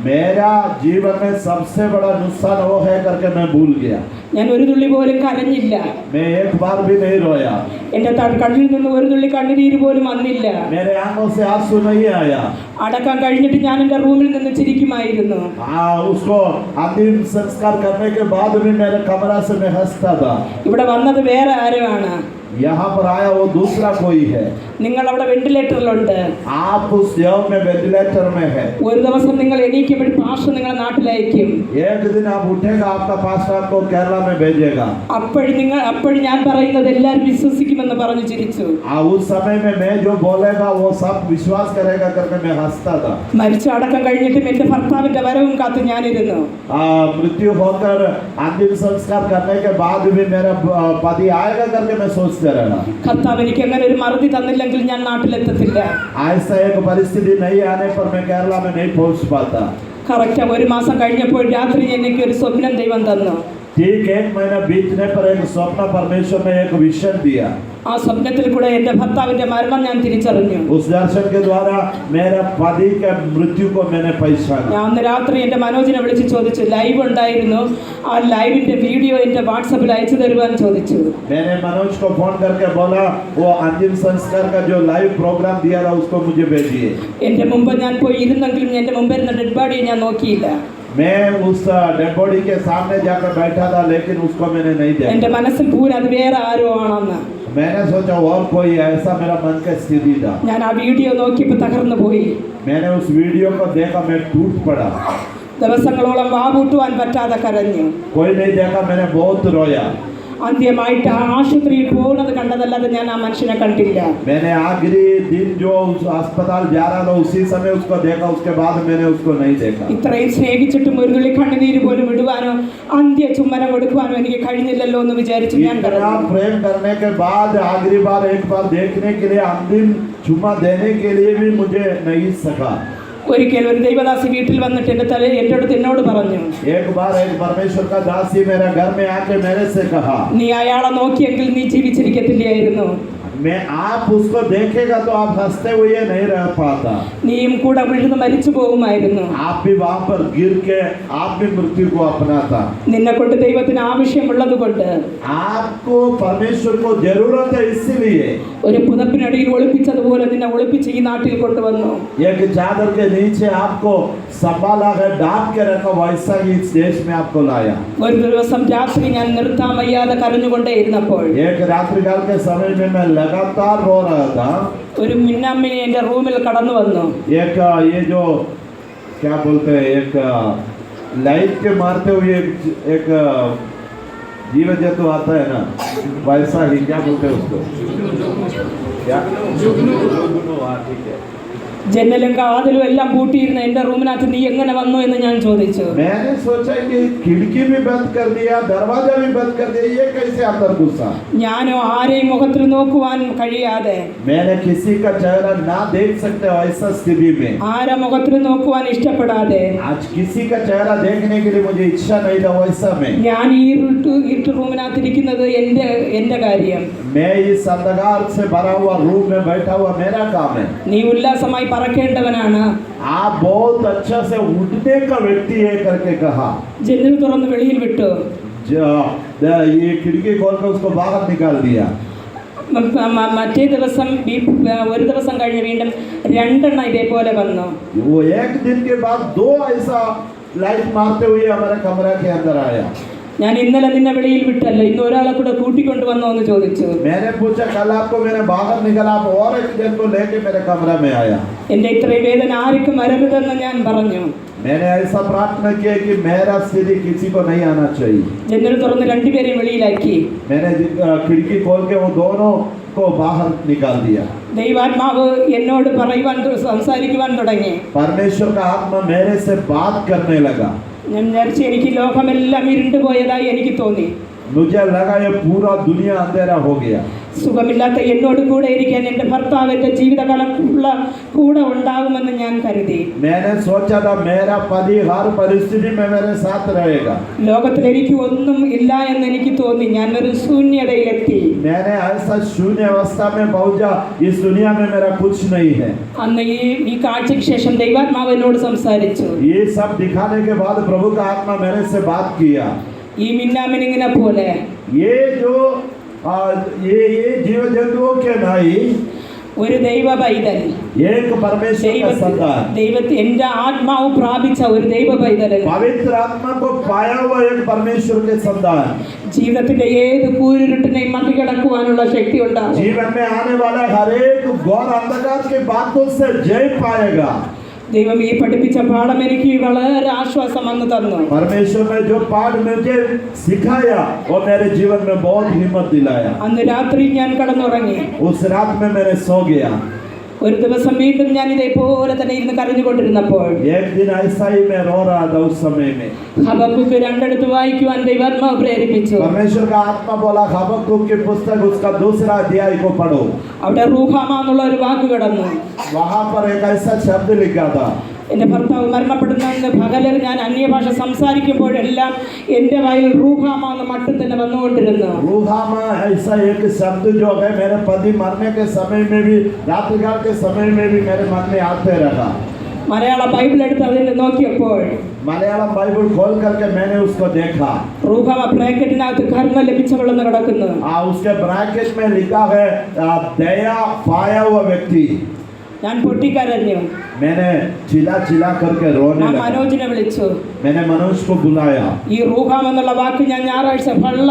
Speaker 2: मेरा जीवन में सबसे बड़ा नुकसान वो है करके मैं भूल गया.
Speaker 1: ഞാൻ ഒരു തുള്ളി പോലും കരഞ്ഞില്ല.
Speaker 2: मैं एक बार भी नहीं रोया.
Speaker 1: എൻ്റെ കണ്ണിൽ നിന്ന് ഒരു തുള്ളി കണ്ണുനീര് പോലും വന്നില്ല.
Speaker 2: मेरे आंखों से आंसू नहीं आया.
Speaker 1: അടക്കം കഴിഞ്ഞിട്ട് ഞാൻ എൻ്റെ റൂമിൽ നിന്ന് ചിരിക്കുമായിരുന്നു.
Speaker 2: उसको अंतिम संस्कार करने के बाद भी मेरे कमरा से मैं हंसता था.
Speaker 1: ഇവിടെ വന്നത് വേറെ ആരുമാണ്?
Speaker 2: यहाँ पर आया वो दूसरा कोई है.
Speaker 1: നിങ്ങൾ അവിടെ വെന്റിലേറ്ററിലുണ്ട്.
Speaker 2: आप उस देव में वेंटिलेटर में है.
Speaker 1: ഒരു ദിവസം നിങ്ങൾ എണീക്കുമ്പോൾ പാസ്റ്റർ നിങ്ങളെ നാട്ടിലയക്കും.
Speaker 2: एक दिन आप उठेगा, आपका पास्टर आपको केरला में भेजेगा.
Speaker 1: അപ്പോഴും ഞാൻ പറയുന്നത് എല്ലാവരും വിശ്വസിക്കുമെന്ന് പറഞ്ഞു ചിരിച്ചു.
Speaker 2: उस समय में मैं जो बोलेगा वो सब विश्वास करेगा करके मैं हंसता था.
Speaker 1: മരിച്ച അടക്കം കഴിഞ്ഞിട്ടും എൻ്റെ ഭർത്താവിന്റെ വരവും കാത്ത് ഞാനിരുന്നു.
Speaker 2: मृत्यु होकर अंतिम संस्कार करने के बाद भी मेरा पति आएगा करके मैं सोचते रहा.
Speaker 1: കർത്താവ് എനിക്ക് അങ്ങനെ ഒരു മറുപടി തന്നില്ലെങ്കിൽ ഞാൻ നാട്ടിലെത്തത്തില്ല.
Speaker 2: ऐसा एक परिस्थिति नहीं आने पर मैं केरला में नहीं पहुंच पाता.
Speaker 1: കറക്റ്റ് 1 മാസം കഴിഞ്ഞപ്പോൾ രാത്രി എനിക്ക് ഒരു സ്വപ്നം ദൈവം തന്നു.
Speaker 2: ठीक 1 महीना बीतने पर एक स्वप्न परमेश्वर ने एक विजन दिया.
Speaker 1: ആ സ്വപ്നത്തിൽ കൂടെ എൻ്റെ ഭർത്താവിന്റെ മരണം ഞാൻ തിരിച്ചറിഞ്ഞു.
Speaker 2: उस दर्शन के द्वारा मेरा पति के मृत्यु को मैंने पहचाना.
Speaker 1: ഞാൻ അന്ന് രാത്രി എൻ്റെ മനോജിനെ വിളിച്ച് ചോദിച്ചു, ലൈവ് ഉണ്ടായിരുന്നു, ആ ലൈവിന്റെ വീഡിയോ എൻ്റെ വാട്സാപ്പിൽ അയച്ചു തരുവാൻ ചോദിച്ചു.
Speaker 2: मैंने मनोज को फोन करके बोला वो अंतिम संस्कार का जो लाइव प्रोग्राम दिया था उसको मुझे भेजिए.
Speaker 1: എൻ്റെ മുമ്പ് ഞാൻ പോയി ഇരുന്നെങ്കിലും എൻ്റെ മുമ്പിരുന്ന ഡെഡ് ബോഡിയെ ഞാൻ നോക്കിയില്ല.
Speaker 2: मैं उस डेड बॉडी के सामने जाकर बैठा था लेकिन उसको मैंने नहीं देखा.
Speaker 1: എൻ്റെ മനസ്സിൽ പൂര അത് വേറെ ആരോ ആണെന്ന്.
Speaker 2: मैंने सोचा और कोई ऐसा मेरा मन का स्थिति था.
Speaker 1: ഞാൻ ആ വീഡിയോ നോക്കിയപ്പോൾ തകർന്നു പോയി.
Speaker 2: मैंने उस वीडियो को देखा, मैं टूट पड़ा.
Speaker 1: ദിവസങ്ങളോളം വാവൂട്ടുവാൻ പറ്റാതെ കരഞ്ഞു.
Speaker 2: कोई नहीं देखा, मैंने बहुत रोया.
Speaker 1: അന്ത്യമായിട്ട് ആ ആശുപത്രിയിൽ പോകുന്നത് കണ്ടതല്ലാതെ ഞാൻ ആ മനുഷ്യനെ കണ്ടില്ല.
Speaker 2: मैंने आखिरी दिन जो उस अस्पताल जा रहा था उसी समय उसको देखा, उसके बाद मैंने उसको नहीं देखा.
Speaker 1: ഇത്രയും സ്നേഹിച്ചിട്ടും ഒരു തുള്ളി കണ്ണുനീര് പോലും ഇടുവാനോ അന്ത്യ ചുമ്മനം കൊടുക്കുവാനോ എനിക്ക് കഴിഞ്ഞില്ലല്ലോ എന്ന് വിചാരിച്ചു ഞാൻ
Speaker 2: इतना प्रेम करने के बाद आखिरी बार एक बार देखने के लिए अंतिम चुम्मा देने के लिए भी मुझे नहीं सका.
Speaker 1: ഒരിക്കൽ ഒരു ദൈവദാസി വീട്ടിൽ വന്നിട്ട് എൻ്റെ അടുത്ത് എന്നോട് പറഞ്ഞു,
Speaker 2: एक बार एक परमेश्वर का दासी मेरे घर में आके मेरे से कहा,
Speaker 1: നീ അയാളെ നോക്കിയെങ്കിൽ നീ ജീവിച്ചിരിക്കത്തില്ലായിരുന്നു.
Speaker 2: मैं आप उसको देखेगा तो आप हंसते हुए नहीं रह पाता.
Speaker 1: നീയും കൂടെ വിഴുന്ന് മരിച്ചു പോകുമായിരുന്നു.
Speaker 2: आप भी वहां पर गिर के आप भी मृत्यु को अपनाता.
Speaker 1: നിന്നെ കൊണ്ട് ദൈവത്തിന് ആവശ്യമുള്ളത് കൊണ്ട്
Speaker 2: आपको परमेश्वर को जरूरत है, इसीलिए
Speaker 1: ഒരു പുതപ്പിനടിയിൽ ഒളിപ്പിച്ചതുപോലെ നിന്നെ ഒളിപ്പിച്ച് ഈ നാട്ടിൽ കൊണ്ടുവന്നു.
Speaker 2: एक चादर के नीचे आपको संभाला है, डांप के रखा, वैसा ही इस देश में आपको लाया.
Speaker 1: ഒരു ദിവസം രാത്രി ഞാൻ നിർത്താൻ വയ്യാതെ കരഞ്ഞുകൊണ്ടേ ഇരുന്നപ്പോൾ
Speaker 2: एक रात्रिकाल के समय में मैं लगातार रो रहा था.
Speaker 1: ഒരു മിന്നാമ്മിനി എൻ്റെ റൂമിൽ കടന്നു വന്നു.
Speaker 2: एक ये जो क्या बोलते हैं, एक लाइट के मारते हुए एक जीव जंतु आता है ना, वैसा ही क्या बोलते हैं उसको, क्या जुगनू. हाँ ठीक है.
Speaker 1: ജനലും വാതിലും എല്ലാം പൂട്ടിയിരുന്ന എൻ്റെ റൂമിനകത്ത് നീ എങ്ങനെ വന്നു എന്ന് ഞാൻ ചോദിച്ചു.
Speaker 2: मैंने सोचा कि खिड़की भी बंद कर दिया, दरवाजा भी बंद कर दिया, ये कैसे अंदर घुसा?
Speaker 1: ഞാനോ ആരെയും മുഖത്തിൽ നോക്കുവാൻ കഴിയാതെ,
Speaker 2: मैंने किसी का चेहरा ना देख सकते हो ऐसा स्थिति में,
Speaker 1: ആരെ മുഖത്തിൽ നോക്കുവാൻ ഇഷ്ടപ്പെടാതെ,
Speaker 2: आज किसी का चेहरा देखने के लिए मुझे इच्छा नहीं था वैसा में,
Speaker 1: ഞാൻ ഈ ഇരുട്ട് റൂമിനകത്തിരിക്കുന്നത് എൻ്റെ കാര്യം.
Speaker 2: मैं इस अंधकार से भरा हुआ रूम में बैठा हुआ मेरा काम है.
Speaker 1: നീ ഉല്ലാസമായി പറക്കേണ്ടവനാണ്.
Speaker 2: आप बहुत अच्छा से उठने का व्यक्ति है करके कहा.
Speaker 1: ജനൽ തുറന്ന് വെളിയിൽ വിട്ടു.
Speaker 2: ये खिड़की खोलकर उसको बाहर निकाल दिया.
Speaker 1: മറ്റേ ദിവസം ഒരു ദിവസം കഴിഞ്ഞ് വീണ്ടും 2 എണ്ണം ഇതേപോലെ വന്നു.
Speaker 2: वो एक दिन के बाद 2 ऐसा लाइट मारते हुए हमारे कमरा के अंदर आया.
Speaker 1: ഞാൻ ഇന്നലെ നിന്നെ വെളിയിൽ വിട്ടല്ലോ, ഇന്ന് ഒരാളെ കൂടെ കൂട്ടിക്കൊണ്ടുവന്നോ എന്ന് ചോദിച്ചു.
Speaker 2: मैंने पूछा कल आपको मैंने बाहर निकला, आप और एक जन को लेके मेरे कमरा में आया.
Speaker 1: എൻ്റെ ഇത്രയും വേദന ആർക്കും വരരുതെന്ന് ഞാൻ പറഞ്ഞു.
Speaker 2: मैंने ऐसा प्रार्थना किया कि मेरा स्थिति किसी को नहीं आना चाहिए.
Speaker 1: ജനൽ തുറന്ന് 2 പേരെയും വെളിയിലാക്കി.
Speaker 2: मैंने खिड़की खोल के वो दोनों को बाहर निकाल दिया.
Speaker 1: ദൈവാത്മാവ് എന്നോട് സംസാരിക്കുവാൻ തുടങ്ങി.
Speaker 2: परमेश्वर का आत्मा मेरे से बात करने लगा.
Speaker 1: ഞാൻ വിചാരിച്ചു എനിക്ക് ലോകമെല്ലാം ഇരുണ്ടുപോയതായി എനിക്ക് തോന്നി.
Speaker 2: मुझे लगा ये पूरा दुनिया अंधेरा हो गया.
Speaker 1: സുഖമില്ലാത്ത എന്നോട് കൂടെ ഇരിക്കാൻ എൻ്റെ ഭർത്താവ് എൻ്റെ ജീവിതകാലം കൂടെ ഉണ്ടാകുമെന്ന് ഞാൻ കരുതി.
Speaker 2: मैंने सोचा था मेरा पति हर परिस्थिति में मेरे साथ रहेगा.
Speaker 1: ലോകത്തിൽ എനിക്ക് ഒന്നും ഇല്ല എന്ന് എനിക്ക് തോന്നി. ഞാൻ ഒരു ശൂന്യതയിലെത്തി.
Speaker 2: मैंने ऐसा शून्य अवस्था में पहुंचा, इस दुनिया में मेरा कुछ नहीं है.
Speaker 1: അന്ന് ഈ കാഴ്ചയ്ക്ക് ശേഷം ദൈവാത്മാവ് എന്നോട് സംസാരിച്ചു.
Speaker 2: ये सब दिखाने के बाद प्रभु का आत्मा मेरे से बात किया.
Speaker 1: ഈ മിന്നാമിനിങ്ങിനെ പോലെ
Speaker 2: ये जो ये जीव जंतुओं के नहीं,
Speaker 1: ഒരു ദൈവ പൈതൽ,
Speaker 2: एक परमेश्वर का संतान,
Speaker 1: ദൈവത്തെ എൻ്റെ ആത്മാവ് പ്രാപിച്ച ഒരു ദൈവ പൈതൽ,
Speaker 2: पवित्र आत्मा को पाया हुआ एक परमेश्वर के संतान
Speaker 1: ജീവിതത്തിന്റെ ഏത് കൂരിരുട്ടിനെയും മറികടക്കുവാനുള്ള ശക്തി ഉണ്ടാകും.
Speaker 2: जीवन में आने वाला हर एक घोर अंधकार की बातों से जय पाएगा.
Speaker 1: ദൈവം ഈ പഠിപ്പിച്ച പാഠം എനിക്ക് വളരെ ആശ്വാസം വന്നു തന്നു.
Speaker 2: परमेश्वर ने जो पाठ मुझे सिखाया वो मेरे जीवन में बहुत हिम्मत दिलाया.
Speaker 1: അന്ന് രാത്രി ഞാൻ കിടന്നുറങ്ങി.
Speaker 2: उस रात में मैंने सो गया.
Speaker 1: ഒരു ദിവസം വീണ്ടും ഞാൻ ഇതേപോലെ തന്നെ ഇരുന്ന് കരഞ്ഞുകൊണ്ടിരുന്നപ്പോൾ
Speaker 2: एक दिन ऐसा ही मैं रो रहा था. उस समय में
Speaker 1: ഹബക്കൂക്ക് 2 വായിക്കുവാൻ ദൈവാത്മാവ് പ്രേരിപ്പിച്ചു.
Speaker 2: परमेश्वर का आत्मा बोला हबक्कुक की पुस्तक उसका 2 अध्याय को पढ़ो.
Speaker 1: അവിടെ റൂഹാമ എന്നുള്ള ഒരു വാക്ക് കിടന്നു.
Speaker 2: वहां पर एक ऐसा शब्द लिखा था.
Speaker 1: എൻ്റെ ഭർത്താവ് മരണപ്പെടുന്ന പകല് ഞാൻ അന്യഭാഷ സംസാരിക്കുമ്പോഴെല്ലാം എൻ്റെ വായിൽ റൂഹാമ എന്ന മട്ടിൽ തന്നെ വന്നുകൊണ്ടിരുന്നു.
Speaker 2: रूहामा ऐसा एक शब्द जो है मेरे पति मरने के समय में भी, रात्रिकाल के समय में भी मेरे मन में आते रहा.
Speaker 1: മലയാള ബൈബിൾ എടുത്ത് അതിൽ നോക്കിയപ്പോൾ
Speaker 2: मलयालम बाइबल खोल करके मैंने उसको देखा.
Speaker 1: റൂഹാമ ബ്രാക്കറ്റിനകത്ത് കരുണ ലഭിച്ചവളെന്ന് കിടക്കുന്നു.
Speaker 2: उसके ब्रैकेट में लिखा है दया पाया हुआ व्यक्ति.
Speaker 1: ഞാൻ പൊട്ടിക്കരഞ്ഞു.
Speaker 2: मैंने चिल्ला चिल्ला करके रोने
Speaker 1: ഞാൻ
Speaker 2: लगा.
Speaker 1: മനോജിനെ വിളിച്ചു.
Speaker 2: मैंने मनोज को बुलाया.
Speaker 1: ഈ റൂഹാം എന്നുള്ള വാക്ക് ഞാൻ ഞായറാഴ്ച ഫുള്ള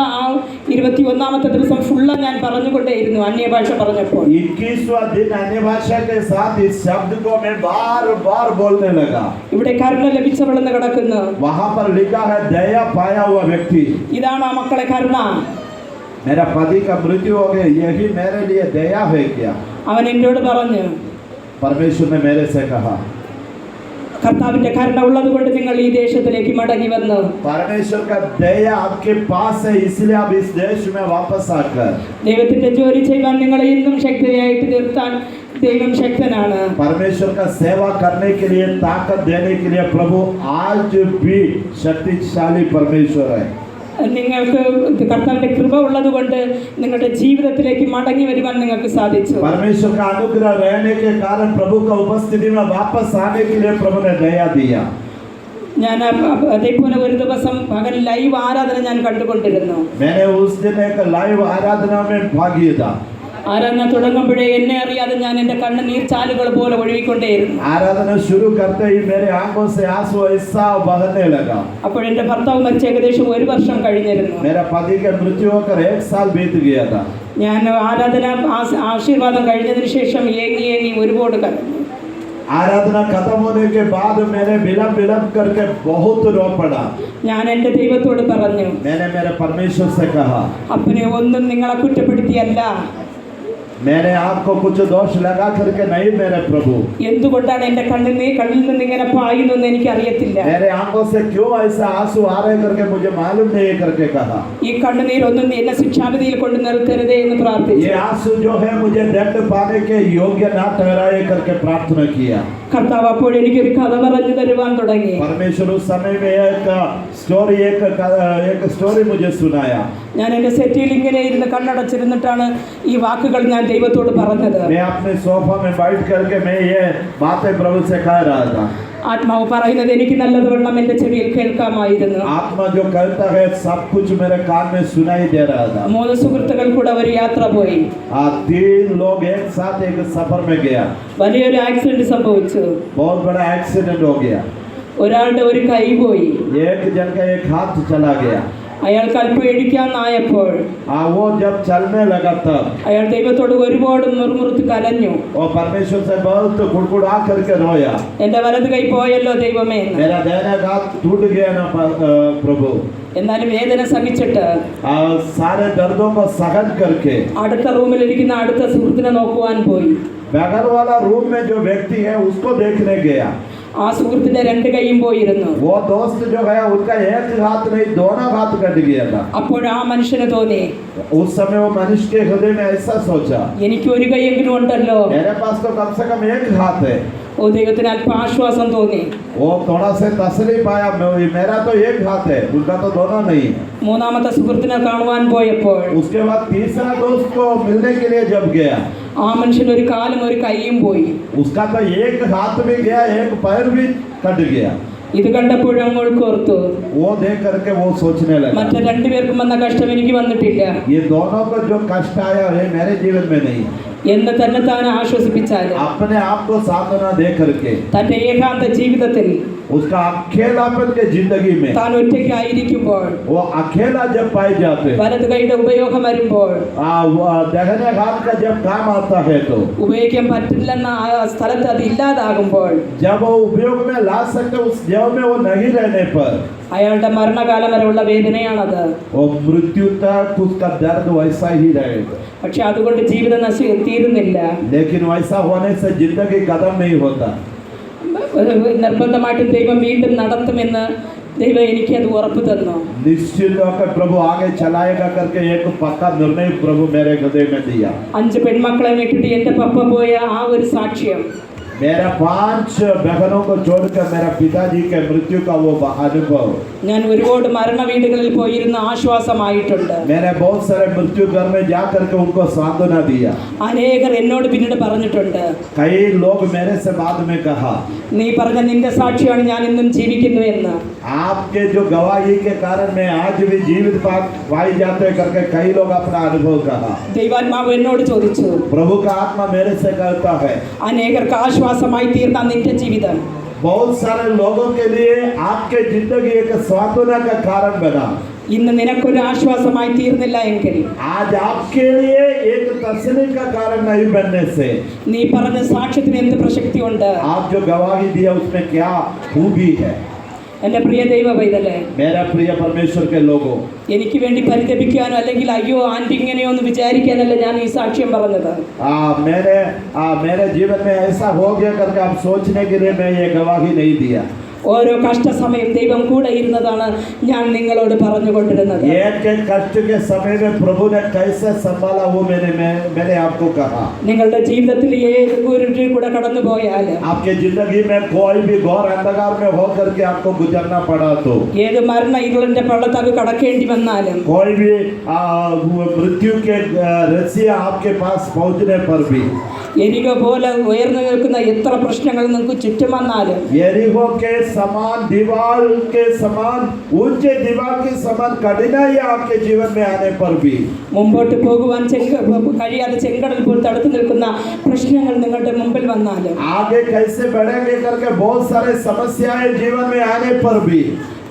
Speaker 1: 21ാമത്തെ ദിവസം ഫുള്ള ഞാൻ പറഞ്ഞുകൊണ്ടേയിരുന്നു അന്യഭാഷ പറഞ്ഞപ്പോൾ.
Speaker 2: 21वां दिन अन्य भाषा के साथ इस शब्द को मैं बार बार बोलने लगा.
Speaker 1: ഇവിടെ കരുണ ലഭിച്ചവളെന്ന് കിടക്കുന്നു.
Speaker 2: वहां पर लिखा है दया पाया हुआ व्यक्ति.
Speaker 1: ഇതാണ് ആ മക്കളെ കരുണ.
Speaker 2: मेरा पति का मृत्यु हो गया, यही मेरे लिए दया है क्या?
Speaker 1: അവൻ എന്നോട് പറഞ്ഞു,
Speaker 2: परमेश्वर ने मेरे से कहा
Speaker 1: കർത്താവിന്റെ കരുണ ഉള്ളത് കൊണ്ട് നിങ്ങൾ ഈ ദേശത്തിലേക്ക് മടങ്ങി വന്നു.
Speaker 2: परमेश्वर का दया आपके पास है, इसलिए आप इस देश में वापस आकर
Speaker 1: ദൈവത്തിന്റെ ജോലി ചെയ്യാൻ നിങ്ങളെ ഇന്നും ശക്തിയായിട്ട് തീർത്താൻ ദൈവം ശക്തനാണ്.
Speaker 2: परमेश्वर का सेवा करने के लिए, ताकत देने के लिए प्रभु आज भी शक्तिशाली परमेश्वर है.
Speaker 1: നിങ്ങൾക്ക് കർത്താവിന്റെ കൃപ ഉള്ളത് കൊണ്ട് നിങ്ങളുടെ ജീവിതത്തിലേക്ക് മടങ്ങി വരുവാൻ നിങ്ങൾക്ക് സാധിച്ചു.
Speaker 2: परमेश्वर का अनुग्रह रहने के कारण प्रभु का उपस्थिति में वापस आने के लिए प्रभु ने दया दिया.
Speaker 1: ഞാൻ അതേപോലെ ഒരു ദിവസം പകൽ ലൈവ് ആരാധന ഞാൻ കണ്ടുകൊണ്ടിരുന്നു.
Speaker 2: मैंने उस दिन एक लाइव आराधना में भाग लिया था.
Speaker 1: ആരാധന തുടങ്ങുമ്പോഴേ എന്നെ അറിയാതെ ഞാൻ എൻ്റെ കണ്ണുനീർ ചാലുകൾ പോലെ ഒഴുകിക്കൊണ്ടേയിരുന്നു.
Speaker 2: आराधना शुरू करते ही मेरे आंखों से आंसू ऐसा बहने लगा.
Speaker 1: അപ്പോൾ എൻ്റെ ഭർത്താവ് മരിച്ച ഏകദേശം 1 വർഷം കഴിഞ്ഞിരുന്നു.
Speaker 2: मेरा पति के मृत्यु होकर 1 साल बीत गया था.
Speaker 1: ഞാൻ ആരാധന ആശീർവാദം കഴിഞ്ഞതിന് ശേഷം ഏങ്ങി ഒരുപാട് കരഞ്ഞു.
Speaker 2: आराधना खत्म होने के बाद मैंने विलंब करके बहुत रो पड़ा.
Speaker 1: ഞാൻ എൻ്റെ ദൈവത്തോട് പറഞ്ഞു,
Speaker 2: मैंने मेरे परमेश्वर से कहा
Speaker 1: അപ്പനെ ഒന്നും നിങ്ങളെ കുറ്റപ്പെടുത്തിയല്ല,
Speaker 2: मैंने आपको कुछ दोष लगा करके नहीं मेरे प्रभु,
Speaker 1: എന്തുകൊണ്ടാണ് എൻ്റെ കണ്ണിൽ നിന്ന് ഇങ്ങനെ പായുന്നു എന്ന് എനിക്ക് അറിയത്തില്ല.
Speaker 2: मेरे आंखों से क्यों ऐसा आंसू आ रहे करके मुझे मालूम नहीं करके कहा.
Speaker 1: ഈ കണ്ണുനീരൊന്നും എന്നെ ശിക്ഷാവിധിയിൽ കൊണ്ട് നിർത്തരുതേ എന്ന് പ്രാർത്ഥിച്ചു.
Speaker 2: ये आंसू जो है मुझे दंड पाने के योग्य ना ठहराए करके प्रार्थना किया.
Speaker 1: കർത്താവ് അപ്പോൾ എനിക്കൊരു കഥ പറഞ്ഞു തരുവാൻ തുടങ്ങി.
Speaker 2: परमेश्वर उस समय में एक स्टोरी मुझे सुनाया.
Speaker 1: ഞാൻ എൻ്റെ സെറ്റിയിൽ ഇങ്ങനെ ഇരുന്ന് കണ്ണടച്ചിരുന്നിട്ടാണ് ഈ വാക്കുകൾ ഞാൻ ദൈവത്തോട് പറഞ്ഞത്.
Speaker 2: मैं अपने सोफा में बैठ करके मैं ये बातें प्रभु से कह रहा था.
Speaker 1: ആത്മാവ് പറയുന്നത് എനിക്ക് നല്ലതുവണ്ണം എൻ്റെ ചെവിയിൽ കേൾക്കാമായിരുന്നു.
Speaker 2: आत्मा जो कहता है सब कुछ मेरे कान में सुनाई दे रहा था.
Speaker 1: 3 സുഹൃത്തുക്കൾ കൂടെ ഒരു യാത്ര പോയി.
Speaker 2: 3 लोग एक साथ एक सफर में गया.
Speaker 1: വലിയൊരു ആക്സിഡന്റ് സംഭവിച്ചു.
Speaker 2: बहुत बड़ा एक्सीडेंट हो गया.
Speaker 1: ഒരാളുടെ ഒരു കൈ പോയി.
Speaker 2: एक जन का एक हाथ चला गया.
Speaker 1: അയാൾക്ക് അല്പം എഴുതിക്കാന്നായപ്പോൾ
Speaker 2: वो जब चलने लगा तब
Speaker 1: അയാൾ ദൈവത്തോട് ഒരുപാട് മുറുമുറുത്ത് കരഞ്ഞു.
Speaker 2: और परमेश्वर से बहुत कुड़कुड़ा करके रोया.
Speaker 1: എൻ്റെ വലത് കൈ പോയല്ലോ ദൈവമേ എന്ന്.
Speaker 2: मेरा दाहिना हाथ टूट गया ना प्रभु.
Speaker 1: എന്നാലും വേദന സഹിച്ചിട്ട്
Speaker 2: सारे दर्दों को सहन करके
Speaker 1: അടുത്ത റൂമിലിരിക്കുന്ന അടുത്ത സുഹൃത്തിനെ നോക്കുവാൻ പോയി.
Speaker 2: बगल वाला रूम में जो व्यक्ति है उसको देखने गया.
Speaker 1: ആ സുഹൃത്തിന്റെ 2 കൈയും പോയിരുന്നു.
Speaker 2: वो दोस्त जो है उनका एक हाथ नहीं दोनों हाथ कट गया था.
Speaker 1: അപ്പോൾ ആ മനുഷ്യന് തോന്നി,
Speaker 2: उस समय वो मनुष्य के हृदय में ऐसा सोचा,
Speaker 1: എനിക്ക് ഒരു കൈയെങ്കിലും ഉണ്ടല്ലോ.
Speaker 2: मेरे पास तो कम से कम एक हाथ है.
Speaker 1: ഓ ദൈവത്തിന് അല്പം ആശ്വാസം തോന്നി.
Speaker 2: वो थोड़ा से तसली पाया, मेरा तो एक हाथ है उनका तो दोनों नहीं.
Speaker 1: മൂന്നാമത്തെ സുഹൃത്തിനെ കാണുവാൻ പോയപ്പോൾ
Speaker 2: उसके बाद तीसरा दोस्त को मिलने के लिए जब गया,
Speaker 1: ആ മനുഷ്യന് ഒരു കാലും ഒരു കൈയും പോയി.
Speaker 2: उसका तो एक हाथ भी गया एक पैर भी कट गया.
Speaker 1: ഇത് കണ്ടപ്പോഴും അങ്ങോട്ട് ഓർത്തു,
Speaker 2: वो देख करके वो सोचने लगा,
Speaker 1: മറ്റേ 2 പേർക്കും വന്ന കഷ്ടം എനിക്ക് വന്നിട്ടില്ല
Speaker 2: ये दोनों को जो कष्ट आया है मेरे जीवन में नहीं.
Speaker 1: എന്ന് തന്നെ താൻ ആശ്വസിപ്പിച്ചാൽ
Speaker 2: अपने आप को सांत्वना दे करके
Speaker 1: തന്റെ ഏകാന്ത ജീവിതത്തിൽ
Speaker 2: उसका अकेलापन के जिंदगी में
Speaker 1: താൻ ഒറ്റയ്ക്കായിരിക്കുമ്പോൾ
Speaker 2: वो अकेला जब पाए जाते,
Speaker 1: വലത് കൈയുടെ ഉപയോഗം വരുമ്പോൾ
Speaker 2: वो दाहिने हाथ का जब काम आता है तो
Speaker 1: ഉപയോഗിക്കാൻ പറ്റില്ലെന്ന ആ സ്ഥലത്ത് അത് ഇല്ലാതാകുമ്പോൾ
Speaker 2: जब वो उपयोग में ला सकते उस जगह में वो नहीं रहने पर
Speaker 1: അയാളുടെ മരണകാലം വരെയുള്ള വേദനയാണത്.
Speaker 2: वो मृत्यु तक उसका दर्द वैसा ही रहेगा.
Speaker 1: പക്ഷെ അതുകൊണ്ട് ജീവിതം തീരുന്നില്ല.
Speaker 2: लेकिन वैसा होने से जिंदगी खत्म नहीं होता.
Speaker 1: നിർബന്ധമായിട്ടും ദൈവം വീണ്ടും നടത്തുമെന്ന് ദൈവം എനിക്ക് അത് ഉറപ്പ് തന്നു.
Speaker 2: निश्चित होकर प्रभु आगे चलाएगा करके एक पक्का निर्णय प्रभु मेरे हृदय में दिया.
Speaker 1: 5 പെൺമക്കളെ വിട്ടിട്ട് എൻ്റെ പപ്പ പോയ ആ ഒരു സാക്ഷ്യം,
Speaker 2: मेरा 5 बहनों को छोड़कर मेरा पिताजी के मृत्यु का वो अनुभव,
Speaker 1: ഞാൻ ഒരുപാട് മരണ വീടുകളിൽ പോയിരുന്ന ആശ്വാസമായിട്ടുണ്ട്.
Speaker 2: मैंने बहुत सारे मृत्यु घर में जा करके उनको सांत्वना दिया.
Speaker 1: അനേകർ എന്നോട് പിന്നീട് പറഞ്ഞിട്ടുണ്ട്,
Speaker 2: कई लोग मेरे से बाद में कहा,
Speaker 1: നീ പറഞ്ഞ നിന്റെ സാക്ഷിയാണ് ഞാൻ ഇന്നും ജീവിക്കുന്നു എന്ന്.
Speaker 2: आपके जो गवाही के कारण मैं आज भी जीवित पाई जाते करके कई लोग अपना अनुभव कहा.
Speaker 1: ദൈവാത്മാവ് എന്നോട് ചോദിച്ചു,
Speaker 2: प्रभु का आत्मा मेरे से कहता है,
Speaker 1: അനേകർക്ക് ആശ്വാസമായി തീർന്ന നിന്റെ ജീവിതം
Speaker 2: बहुत सारे लोगों के लिए आपके जिंदगी एक सांत्वना का कारण बना.
Speaker 1: ഇന്ന് നിനക്കൊരു ആശ്വാസമായി തീർന്നില്ല എങ്കിൽ,
Speaker 2: आज आपके लिए एक तसल्ली का कारण नहीं बनने से,
Speaker 1: നീ പറഞ്ഞ സാക്ഷ്യത്തിന് എന്ത് പ്രസക്തിയുണ്ട്?
Speaker 2: आप जो गवाही दिया उसमें क्या खूबी है.
Speaker 1: എൻ്റെ പ്രിയ ദൈവ പൈതലേ,
Speaker 2: मेरा प्रिय परमेश्वर के लोगों,
Speaker 1: എനിക്ക് വേണ്ടി പരിതപിക്കാനോ അല്ലെങ്കിൽ അയ്യോ ആൻറ്റി ഇങ്ങനെയോ എന്ന് വിചാരിക്കാനല്ല ഞാൻ ഈ സാക്ഷ്യം പറഞ്ഞത്.
Speaker 2: मेरे जीवन में ऐसा हो गया करके आप सोचने के लिए मैं ये गवाही नहीं दिया.
Speaker 1: ഓരോ കഷ്ടസമയം ദൈവം കൂടെ ഇരുന്നതാണ് ഞാൻ നിങ്ങളോട് പറഞ്ഞുകൊണ്ടിരുന്നത്.
Speaker 2: एक कष्ट के समय में प्रभु ने कैसे संभाला वो मैंने आपको कहा.
Speaker 1: നിങ്ങളുടെ ജീവിതത്തിൽ ഏത് ഗുരുട്ടിൽ കൂടെ കടന്നു പോയാൽ,
Speaker 2: आपके जिंदगी में कोई भी घोर अंधकार में हो करके आपको गुजरना पड़ा तो,
Speaker 1: ഏത് മരണ ഇരുളിന്റെ പള്ളത്താക്ക് കടക്കേണ്ടി വന്നാലും,
Speaker 2: कोई भी मृत्यु के रस्सियां आपके पास पहुंचने पर भी,
Speaker 1: എരികോ പോലെ ഉയർന്നു നിൽക്കുന്ന എത്ര പ്രശ്നങ്ങൾ നിങ്ങൾക്ക് ചുറ്റും വന്നാലും,
Speaker 2: यरीहो के समान दीवार के समान ऊंचे दीवार के समान कठिनाई आपके जीवन में आने पर भी,
Speaker 1: മുമ്പോട്ട് പോകുവാൻ കഴിയാതെ ചെങ്കടൽ പോൽ തടുത്തു നിൽക്കുന്ന പ്രശ്നങ്ങൾ നിങ്ങളുടെ മുമ്പിൽ വന്നാലും,
Speaker 2: आगे कैसे बढ़ेंगे करके बहुत सारे समस्याएं जीवन में आने पर भी,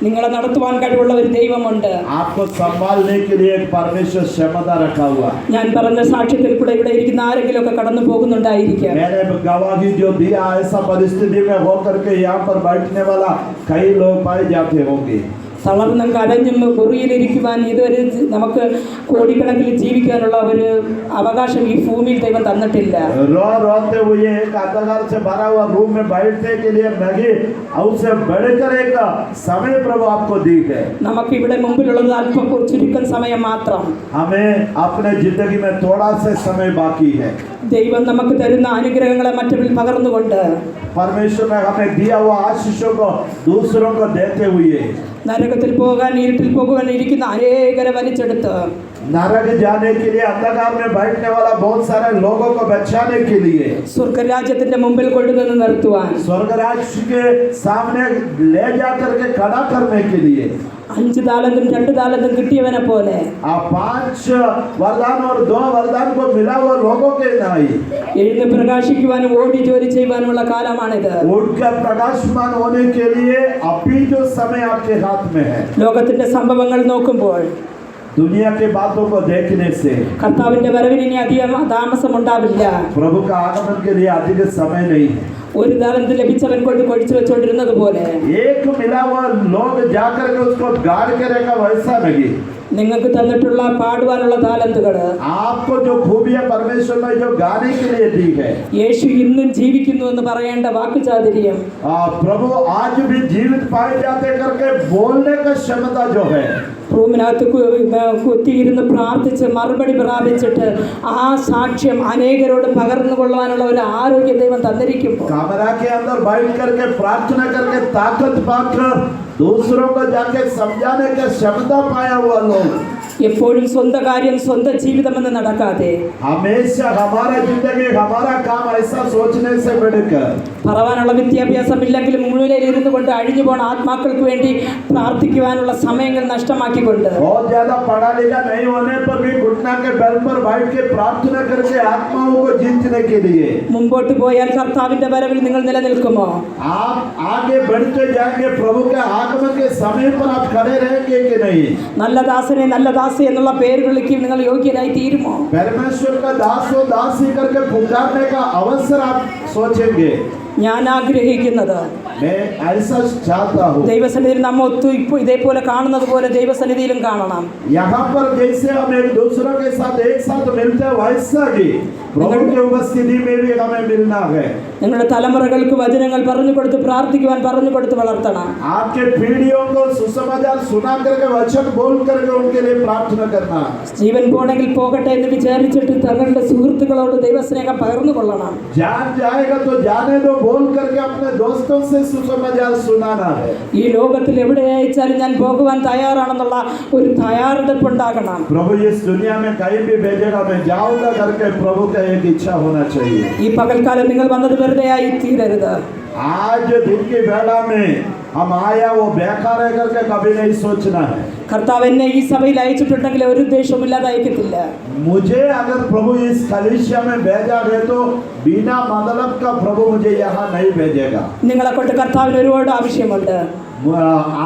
Speaker 1: നിങ്ങളെ നടത്തുവാൻ കഴിവുള്ള ഒരു ദൈവമുണ്ട്.
Speaker 2: आपको संभालने के लिए एक परमेश्वर क्षमता रखा हुआ.
Speaker 1: ഞാൻ പറഞ്ഞ സാക്ഷ്യത്തിൽ കൂടെ ഇവിടെ ഇരിക്കുന്ന ആരെങ്കിലും ഒക്കെ കടന്നു പോകുന്നുണ്ടായിരിക്കാം.
Speaker 2: मैंने गवाही जो दिया ऐसा परिस्थिति में हो करके यहाँ पर बैठने वाला कई लोग पाए जाते होंगे.
Speaker 1: തളർന്നും കരഞ്ഞും കുറിയിലിരിക്കുവാൻ ഇതുവരെ നമുക്ക് കോടിക്കണക്കിൽ ജീവിക്കാനുള്ള ഒരു അവകാശം ഈ ഭൂമിയിൽ ദൈവം തന്നിട്ടില്ല.
Speaker 2: रोते हुए एक अंधकार से भरा हुआ रूम में बैठने के लिए नहीं, उससे बढ़कर एक समय प्रभु आपको दी है.
Speaker 1: നമുക്ക് ഇവിടെ മുമ്പിലുള്ളത് അല്പം ചുരുക്കം സമയം മാത്രം.
Speaker 2: हमें अपने जिंदगी में थोड़ा सा समय बाकी है.
Speaker 1: ദൈവം നമുക്ക് തരുന്ന അനുഗ്രഹങ്ങളെ മറ്റവരിൽ പകർന്നുകൊണ്ട്
Speaker 2: परमेश्वर ने हमें दिया हुआ आशीषों को दूसरों को देते हुए
Speaker 1: നരകത്തിൽ പോകാൻ ഇരുട്ടിൽ പോകാൻ ഇരിക്കുന്ന അനേകരെ വലിച്ചെടുത്ത്
Speaker 2: नरक जाने के लिए अंधकार में बैठने वाला बहुत सारे लोगों को बचाने के लिए
Speaker 1: സ്വർഗരാജ്യത്തിന്റെ മുമ്പിൽ കൊണ്ടുവന്ന് നിർത്തുവാൻ
Speaker 2: स्वर्ग राज्य के सामने ले जा करके खड़ा करने के लिए
Speaker 1: 5 താലന്തും 2 താലന്തും കിട്ടിയവനെ പോലെ
Speaker 2: 5 वरदान और 2 वरदान को मिला हुआ लोगों के नहीं
Speaker 1: എഴുന്ന് പ്രകാശിക്കുവാനും ഓടി ജോലി ചെയ്യുവാനുമുള്ള കാലമാണിത്.
Speaker 2: उठकर प्रकाशमान होने के लिए अभी जो समय आपके हाथ में है.
Speaker 1: ലോകത്തിന്റെ സംഭവങ്ങൾ നോക്കുമ്പോൾ
Speaker 2: दुनिया के बातों को देखने से
Speaker 1: കർത്താവിന്റെ വരവിന് ഇനി അധികം താമസം ഉണ്ടാവില്ല.
Speaker 2: प्रभु का आगमन के लिए अधिक समय नहीं है.
Speaker 1: ഒരു താലന്ത് ലഭിച്ചവൻ കൊണ്ട് കൊഴിച്ചു വെച്ചുകൊണ്ടിരുന്നത് പോലെ
Speaker 2: एक मिला हुआ लोग जाकर के उसको गाड़ के रखा वैसा नहीं.
Speaker 1: നിങ്ങൾക്ക് തന്നിട്ടുള്ള പാടുവാനുള്ള താലന്തുകൾ
Speaker 2: आपको जो खूबियां परमेश्वर ने जो गाने के लिए दी है,
Speaker 1: യേശു ഇന്നും ജീവിക്കുന്നു എന്ന് പറയേണ്ട വാക്കുചാതുര്യം
Speaker 2: प्रभु आज भी जीवित पाए जाते करके बोलने का क्षमता जो है,
Speaker 1: റൂമിനകത്ത് കുത്തിയിരുന്ന് പ്രാർത്ഥിച്ച് മറുപടി പ്രാപിച്ചിട്ട് ആ സാക്ഷ്യം അനേകരോട് പകർന്നു കൊള്ളുവാനുള്ള ഒരു ആരോഗ്യ ദൈവം തന്നിരിക്കുമ്പോൾ
Speaker 2: कमरा के अंदर बैठ करके प्रार्थना करके ताकत पाकर दूसरों को जाके समझाने का क्षमता पाया हुआ लोग
Speaker 1: എപ്പോഴും സ്വന്തം കാര്യം സ്വന്തം ജീവിതമെന്ന് നടക്കാതെ
Speaker 2: हमेशा हमारा जिंदगी हमारा काम ऐसा सोचने से बढ़कर
Speaker 1: പറവാനുള്ള വിദ്യാഭ്യാസം ഇല്ലെങ്കിലും മുഴുവൻ ഇരുന്നു കൊണ്ട് അഴിഞ്ഞു പോണ ആത്മാക്കൾക്ക് വേണ്ടി പ്രാർത്ഥിക്കുവാനുള്ള സമയങ്ങൾ നഷ്ടമാക്കിക്കൊണ്ട്
Speaker 2: बहुत ज्यादा पढ़ा लिखा नहीं होने पर भी घुटना के बल पर बैठ के प्रार्थना करके आत्माओं को जीतने के लिए
Speaker 1: മുമ്പോട്ട് പോയാൽ കർത്താവിന്റെ വരവിൽ നിങ്ങൾ നിലനിൽക്കുമോ?
Speaker 2: आप आगे बढ़ते जाएंगे, प्रभु के आगमन के समय पर आप खड़े रहेंगे कि नहीं?
Speaker 1: നല്ല ദാസനെ നല്ല ദാസി എന്നുള്ള പേര് വിളിക്കും നിങ്ങൾ യോഗ്യരായി തീരുമോ?
Speaker 2: परमेश्वर का दास हो दासी करके पुकारने का अवसर आप सोचेंगे?
Speaker 1: ഞാൻ ആഗ്രഹിക്കുന്നത്
Speaker 2: मैं ऐसा चाहता हूँ
Speaker 1: ദൈവസന്നിധിയിൽ നമ്മ ഇപ്പോൾ ഇതേപോലെ കാണുന്നത് പോലെ ദൈവസന്നിധിയിലും കാണണം.
Speaker 2: यहाँ पर जैसे हम एक दूसरों के साथ एक साथ मिलते हैं वैसा ही प्रभु की उपस्थिति में भी हमें मिलना है.
Speaker 1: നിങ്ങളുടെ തലമുറകൾക്ക് വചനങ്ങൾ പറഞ്ഞു കൊടുത്ത് പ്രാർത്ഥിക്കുവാൻ പറഞ്ഞു കൊടുത്ത് വളർത്തണം.
Speaker 2: आपके पीढ़ियों को सुसमाचार सुना करके वचन बोल करके उनके लिए प्रार्थना करना.
Speaker 1: ജീവൻ പോണെങ്കിൽ പോകട്ടെ എന്ന് വിചാരിച്ചിട്ട് തങ്ങളുടെ സുഹൃത്തുക്കളോട് ദൈവസ്നേഹം പകർന്നു കൊള്ളണം.
Speaker 2: जान जाएगा तो जाने दो बोल करके अपने दोस्तों से सुसमाचार सुनाना है.
Speaker 1: ഈ ലോകത്തിൽ എവിടെ അയച്ചാലും ഞാൻ പോകുവാൻ തയ്യാറാണെന്നുള്ള ഒരു തയ്യാറെടുപ്പുണ്ടാകണം.
Speaker 2: प्रभु इस दुनिया में कहीं भी भेजेगा मैं जाऊंगा करके प्रभु का एक इच्छा होना चाहिए.
Speaker 1: ഈ പകൽക്കാലം നിങ്ങൾ വന്നത് വെറുതെയായി തീരരുത്.
Speaker 2: आज दिन की बेला में हम आया वो बेकार है करके कभी नहीं सोचना है.
Speaker 1: കർത്താവ് എന്നെ ഈ സഭയിൽ അയച്ചിട്ടുണ്ടെങ്കിൽ ഒരു ഉദ്ദേശവുമില്ലാതെ അയക്കത്തില്ല.
Speaker 2: मुझे अगर प्रभु इस कलीसिया में भेजा है तो बिना मतलब का प्रभु मुझे यहाँ नहीं भेजेगा.
Speaker 1: നിങ്ങളെ കൊണ്ട് കർത്താവിന് ഒരുപാട് ആവശ്യമുണ്ട്.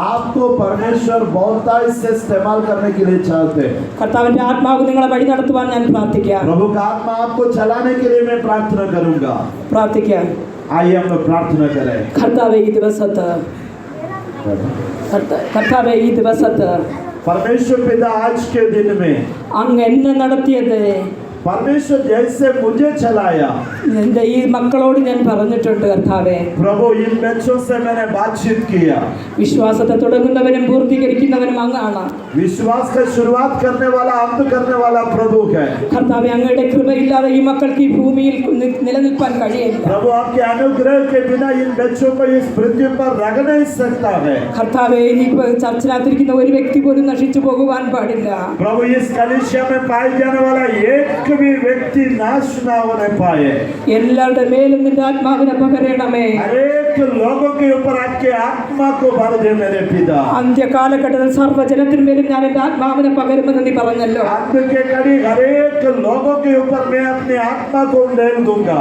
Speaker 2: आपको परमेश्वर बहुतायत से इस्तेमाल करने के लिए चाहते हैं.
Speaker 1: കർത്താവിന്റെ ആത്മാവ് നിങ്ങളെ വഴി നടത്തുവാൻ ഞാൻ പ്രാർത്ഥിക്കാം.
Speaker 2: प्रभु का आत्मा आपको चलाने के लिए मैं प्रार्थना करूंगा.
Speaker 1: പ്രാർത്ഥിക്കാം.
Speaker 2: आइए हम लोग प्रार्थना करें.
Speaker 1: കർത്താവേ ഈ ദിവസത്ത് കർത്താവേ ഈ ദിവസത്ത്
Speaker 2: परमेश्वर पिता आज के दिन में
Speaker 1: അങ്ങ് എന്നെ നടത്തിയത്
Speaker 2: परमेश्वर जैसे मुझे चलाया
Speaker 1: എൻ്റെ ഈ മക്കളോട് ഞാൻ പറഞ്ഞിട്ടുണ്ട് കർത്താവേ.
Speaker 2: प्रभु इन बच्चों से मैंने बातचीत किया.
Speaker 1: വിശ്വാസത്തെ തുടങ്ങുന്നവനും പൂർത്തീകരിക്കുന്നവനും അങ്ങാണ്.
Speaker 2: विश्वास का शुरुआत करने वाला अंत करने वाला प्रभु है.
Speaker 1: കർത്താവേ അങ്ങയുടെ കൃപയില്ലാതെ ഈ മക്കൾക്ക് ഈ ഭൂമിയിൽ നിലനിൽപ്പാൻ കഴിയില്ല.
Speaker 2: प्रभु आपके अनुग्रह के बिना इन बच्चों को इस पृथ्वी पर रख नहीं सकता है.
Speaker 1: കർത്താവേ ഈ ചർച്ചിനകത്തിരിക്കുന്ന ഒരു വ്യക്തി പോലും നശിച്ചു പോകുവാൻ പാടില്ല.
Speaker 2: प्रभु इस कलीसिया में पाए जाने वाला एक भी व्यक्ति नाश ना होने पाए.
Speaker 1: എല്ലാവരുടെ മേലും നിന്റെ ആത്മാവിനെ പകരണമേ.
Speaker 2: हरेक लोगों के ऊपर आपके आत्मा को भर दे मेरे पिता.
Speaker 1: അന്ത്യകാലഘട്ടത്തിൽ സർവ്വജനത്തിന്മേലും ഞാൻ എൻ്റെ ആത്മാവിനെ പകരുമെന്ന് നീ പറഞ്ഞല്ലോ.
Speaker 2: अंत के कड़ी हरेक लोगों के ऊपर मैं अपने आत्मा को उंडेल दूंगा.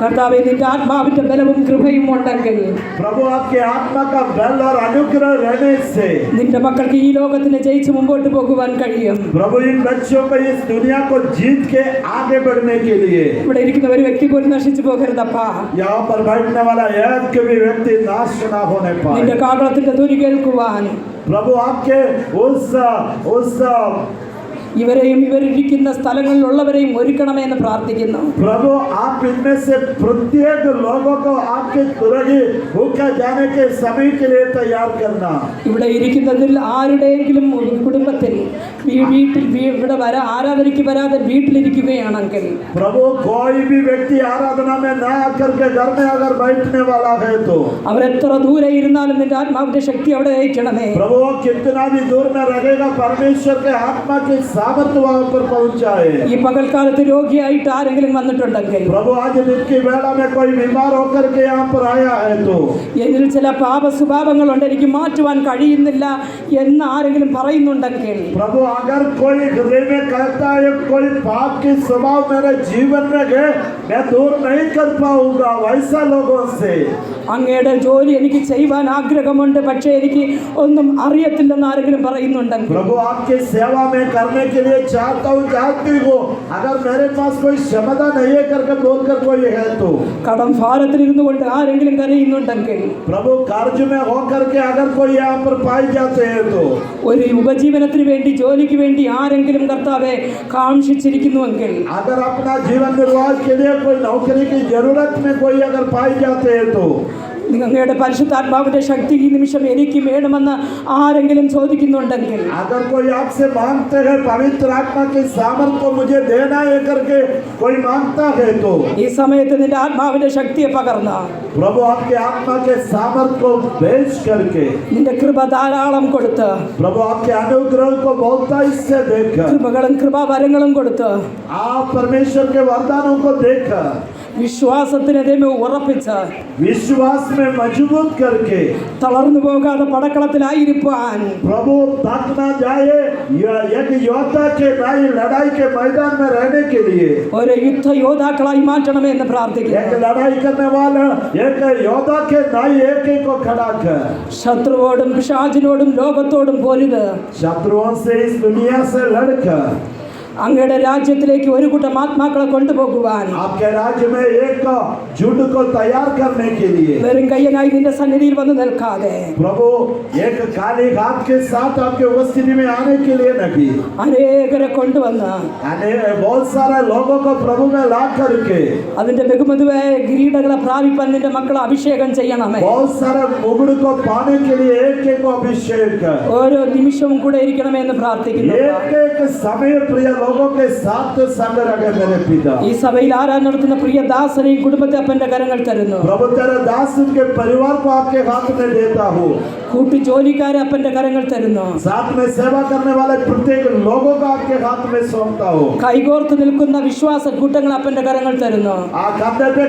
Speaker 1: കർത്താവേ നിന്റെ ആത്മാവിന്റെ ബലവും കൃപയും ഉണ്ടെങ്കിൽ
Speaker 2: प्रभु आपके आत्मा का बल और अनुग्रह रहने से
Speaker 1: നിന്റെ മക്കൾക്ക് ഈ ലോകത്തിനെ ജയിച്ച് മുമ്പോട്ട് പോകുവാൻ കഴിയും.
Speaker 2: प्रभु इन बच्चों को इस दुनिया को जीत के आगे बढ़ने के लिए
Speaker 1: ഇവിടെ ഇരിക്കുന്ന ഒരു വ്യക്തി പോലും നശിച്ചു പോകരുതപ്പാ.
Speaker 2: यहाँ पर बैठने वाला एक भी व्यक्ति नाश ना होने
Speaker 1: നിന്റെ
Speaker 2: पाए।
Speaker 1: കാഹളത്തിന്റെ ധ്വനി കേൾക്കുവാൻ
Speaker 2: प्रभु आपके उस
Speaker 1: ഇവരെയും ഇവരിരിക്കുന്ന സ്ഥലങ്ങളിലുള്ളവരെയും ഒരുക്കണമെന്ന് പ്രാർത്ഥിക്കുന്നു.
Speaker 2: प्रभु आप इनमें से प्रत्येक लोगों को आपके तुरही होकर जाने के समय के लिए तैयार करना।
Speaker 1: ഇവിടെ ഇരിക്കുന്നതിൽ ആരുടെയെങ്കിലും കുടുംബത്തിൽ വീട്ടിൽ ഇവിടെ ആരാധനയ്ക്ക് വരാതെ വീട്ടിലിരിക്കുകയാണെങ്കിൽ
Speaker 2: प्रभु कोई भी व्यक्ति आराधना में ना आकर के घर में अगर बैठने वाला है तो
Speaker 1: അവരെത്ര ദൂരെ ഇരുന്നാലും നിന്റെ ആത്മാവിന്റെ ശക്തി അവിടെ അയക്കണമേ.
Speaker 2: प्रभु वो कितना भी दूर में रहेगा परमेश्वर के आत्मा के सामर्थ्य वहां पर पहुंचाए।
Speaker 1: ഈ പകൽക്കാലത്ത് രോഗിയായിട്ട് ആരെങ്കിലും വന്നിട്ടുണ്ടെങ്കിൽ
Speaker 2: प्रभु आज दिन की वेला में कोई बीमार होकर के यहाँ पर आया है तो
Speaker 1: എന്നിൽ ചില പാപ സ്വഭാവങ്ങളുണ്ട്, എനിക്ക് മാറ്റുവാൻ കഴിയുന്നില്ല എന്ന് ആരെങ്കിലും പറയുന്നുണ്ടെങ്കിൽ
Speaker 2: प्रभु अगर कोई हृदय में कहता है कोई पाप की स्वभाव मेरे जीवन में है मैं दूर नहीं कर पाऊंगा, वैसा लोगों से
Speaker 1: അങ്ങയുടെ ജോലി എനിക്ക് ചെയ്യുവാൻ ആഗ്രഹമുണ്ട് പക്ഷേ എനിക്ക് ഒന്നും അറിയത്തില്ലെന്ന് ആരെങ്കിലും പറയുന്നുണ്ടെങ്കിൽ
Speaker 2: प्रभु आपकी सेवा में करने के लिए चाहता हूँ चाहती हो, अगर मेरे पास कोई क्षमता नहीं है करके बोलकर कोई है तो
Speaker 1: കടം ഭാരത്തിലിരുന്നു കൊണ്ട് ആരെങ്കിലും കരയുന്നുണ്ടെങ്കിൽ
Speaker 2: प्रभु कर्ज में होकर के अगर कोई यहाँ पर पाई जाते हैं तो
Speaker 1: ഒരു ഉപജീവനത്തിന് വേണ്ടി ജോലിക്ക് വേണ്ടി ആരെങ്കിലും കർത്താവെ കാംക്ഷിച്ചിരിക്കുന്നുവെങ്കിൽ
Speaker 2: अगर अपना जीवन निर्वाह के लिए कोई नौकरी की जरूरत में कोई अगर पाई जाते हैं तो
Speaker 1: അങ്ങയുടെ പരിശുദ്ധാത്മാവിന്റെ ശക്തി ഈ നിമിഷം എനിക്ക് വേണമെന്ന് ആരെങ്കിലും ചോദിക്കുന്നുണ്ടെങ്കിൽ
Speaker 2: अगर कोई आपसे मांगते हैं पवित्र आत्मा की सामर्थ को मुझे देना है करके कोई मांगता है तो
Speaker 1: ഈ സമയത്ത് നിന്റെ ആത്മാവിന്റെ ശക്തിയെ പകർന്ന
Speaker 2: प्रभु आपके आत्मा के सामर्थ को भेज करके
Speaker 1: നിന്റെ കൃപ ധാരാളം കൊടുത്ത്
Speaker 2: प्रभु आपके अनुग्रह को बहुतायत से देकर
Speaker 1: കൃപകളും കൃപാവരങ്ങളും കൊടുത്ത്
Speaker 2: आप परमेश्वर के वरदानों को देखकर
Speaker 1: വിശ്വാസത്തിന് ദൈവമേ ഉറപ്പിച്ച്
Speaker 2: विश्वास में मजबूत करके
Speaker 1: തളർന്നു പോകാതെ പടക്കളത്തിലായിരിക്കാൻ
Speaker 2: प्रभु तक ना जाए एक योद्धा के नाई लड़ाई के मैदान में रहने के लिए
Speaker 1: ഒരു യുദ്ധ യോദ്ധാക്കളായി മാറ്റണമേ എന്ന് പ്രാർത്ഥിക്കുന്നു.
Speaker 2: एक लड़ाई करने वाला एक योद्धा के नाई एक को खड़ा कर
Speaker 1: ശത്രുവോടും പിശാചിനോടും ലോകത്തോടും പോരുത്.
Speaker 2: शत्रुओं से इस दुनिया से लड़कर
Speaker 1: അങ്ങയുടെ രാജ്യത്തിലേക്ക് ഒരു കൂട്ടം ആത്മാക്കളെ കൊണ്ടുപോകുവാൻ
Speaker 2: आपके राज्य में एक झुंड को तैयार करने के लिए
Speaker 1: വെറും കയ്യനായി നിന്റെ സന്നിധിയിൽ വന്ന് നിൽക്കാതെ
Speaker 2: प्रभु एक खाली हाथ के साथ आपके उपस्थिति में आने के लिए नहीं
Speaker 1: അനേകരെ കൊണ്ടുവന്ന്
Speaker 2: बहुत सारे लोगों को प्रभु में ला करके
Speaker 1: അതിന്റെ ബഹുമതിയായ കിരീടങ്ങളെ പ്രാപിപ്പാൻ നിന്റെ മക്കളെ അഭിഷേകം ചെയ്യണമേ.
Speaker 2: बहुत सारे मुकुट को पाने के लिए एक एक अभिषेक
Speaker 1: ഓരോ നിമിഷവും കൂടെ ഇരിക്കണമേ എന്ന് പ്രാർത്ഥിക്കുന്നു.
Speaker 2: एक एक समय प्रिय लोगों के साथ संग रखे मेरे पिता।
Speaker 1: ഈ സഭയിൽ ആരാധന നടത്തുന്ന പ്രിയ ദാസനെയും കുടുംബത്തെ അപ്പന്റെ കരങ്ങൾ തരുന്നു.
Speaker 2: प्रभु तेरे दास के परिवार को आपके हाथ में देता हूँ।
Speaker 1: കൂട്ടു ജോലിക്കാരെ അപ്പന്റെ കരങ്ങൾ തരുന്നു.
Speaker 2: साथ में सेवा करने वाले प्रत्येक लोगों को आपके हाथ में सौंपता हूँ।
Speaker 1: കൈകോർത്ത് നിൽക്കുന്ന വിശ്വാസ കൂട്ടങ്ങൾ അപ്പന്റെ കരങ്ങൾ തരുന്നു.
Speaker 2: कंधे पे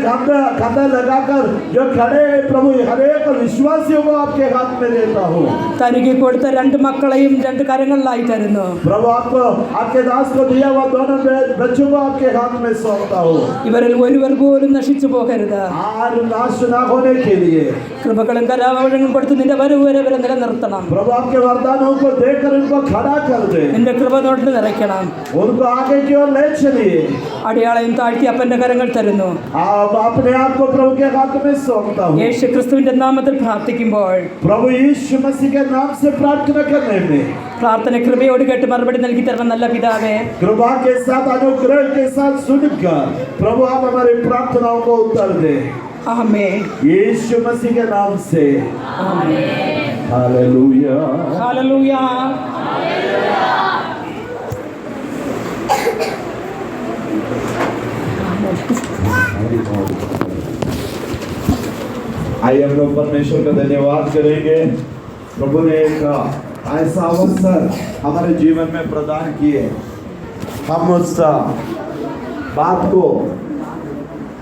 Speaker 2: कंधा लगाकर जो खड़े हैं प्रभु हर एक विश्वासियों को आपके हाथ में देता हूँ।
Speaker 1: തനിക്ക് കൊടുത്ത രണ്ട് മക്കളെയും രണ്ട് കരങ്ങളിലായി തരുന്നു.
Speaker 2: प्रभु आपको आपके दास को दिया हुआ दोनों बच्चों को आपके हाथ में सौंपता हूँ।
Speaker 1: ഇവരിൽ ഒരുവർ പോലും നശിച്ചു പോകരുത്.
Speaker 2: आज नाश न होने के लिए
Speaker 1: കൃപകളും കരാവഴങ്ങളും കൊടുത്ത് നിന്റെ വരവ് വരെ ഇവരെ നിലനിർത്തണം.
Speaker 2: प्रभु आपके वरदानों को देकर उनको खड़ा कर दे,
Speaker 1: നിന്റെ കൃപ തൊട്ട് നിറയ്ക്കണം.
Speaker 2: उनको आगे की ओर ले चलिए।
Speaker 1: അടിയാളയും താഴ്ത്തി അപ്പന്റെ കരങ്ങൾ തരുന്നു.
Speaker 2: आप अपने आप को प्रभु के हाथ में सौंपता हूँ।
Speaker 1: യേശു ക്രിസ്തുവിന്റെ നാമത്തിൽ പ്രാർത്ഥിക്കുമ്പോൾ
Speaker 2: प्रभु यीशु मसीह के नाम से प्रार्थना करने में
Speaker 1: പ്രാർത്ഥന കൃപയോട് കേട്ട് മറുപടി നൽകി തരണം നല്ല പിതാവേ.
Speaker 2: कृपा के साथ अनुग्रह के साथ सुनकर प्रभु आप हमारी प्रार्थनाओं को उत्तर दे
Speaker 1: ആമേൻ.
Speaker 2: यीशु मसीह के नाम से
Speaker 1: ആമേൻ.
Speaker 2: हालेलुया।
Speaker 1: ഹല്ലേലൂയ.
Speaker 2: आइए हम लोग परमेश्वर का धन्यवाद करेंगे। प्रभु ने एक ऐसा अवसर हमारे जीवन में प्रदान किए, हम उस बात को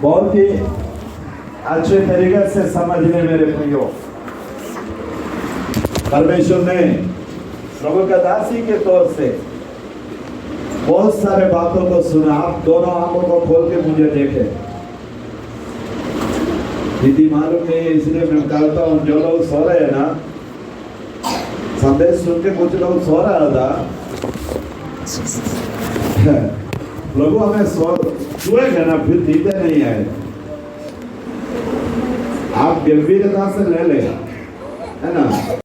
Speaker 2: बहुत ही अच्छे तरीके से समझने मेरे प्रियो। परमेश्वर ने प्रभु का दासी के तौर से बहुत सारे बातों को सुना। आप दोनों आंखों को खोल के मुझे देखे। दीदी मालूम नहीं है इसलिए मैं कहता हूँ, जो लोग सो रहे हैं ना, संदेश सुन के कुछ लोग सो रहा था। प्रभु हमें सोएगा ना, फिर दीदे नहीं आए। आप गंभीरता से ले लेगा, है ना।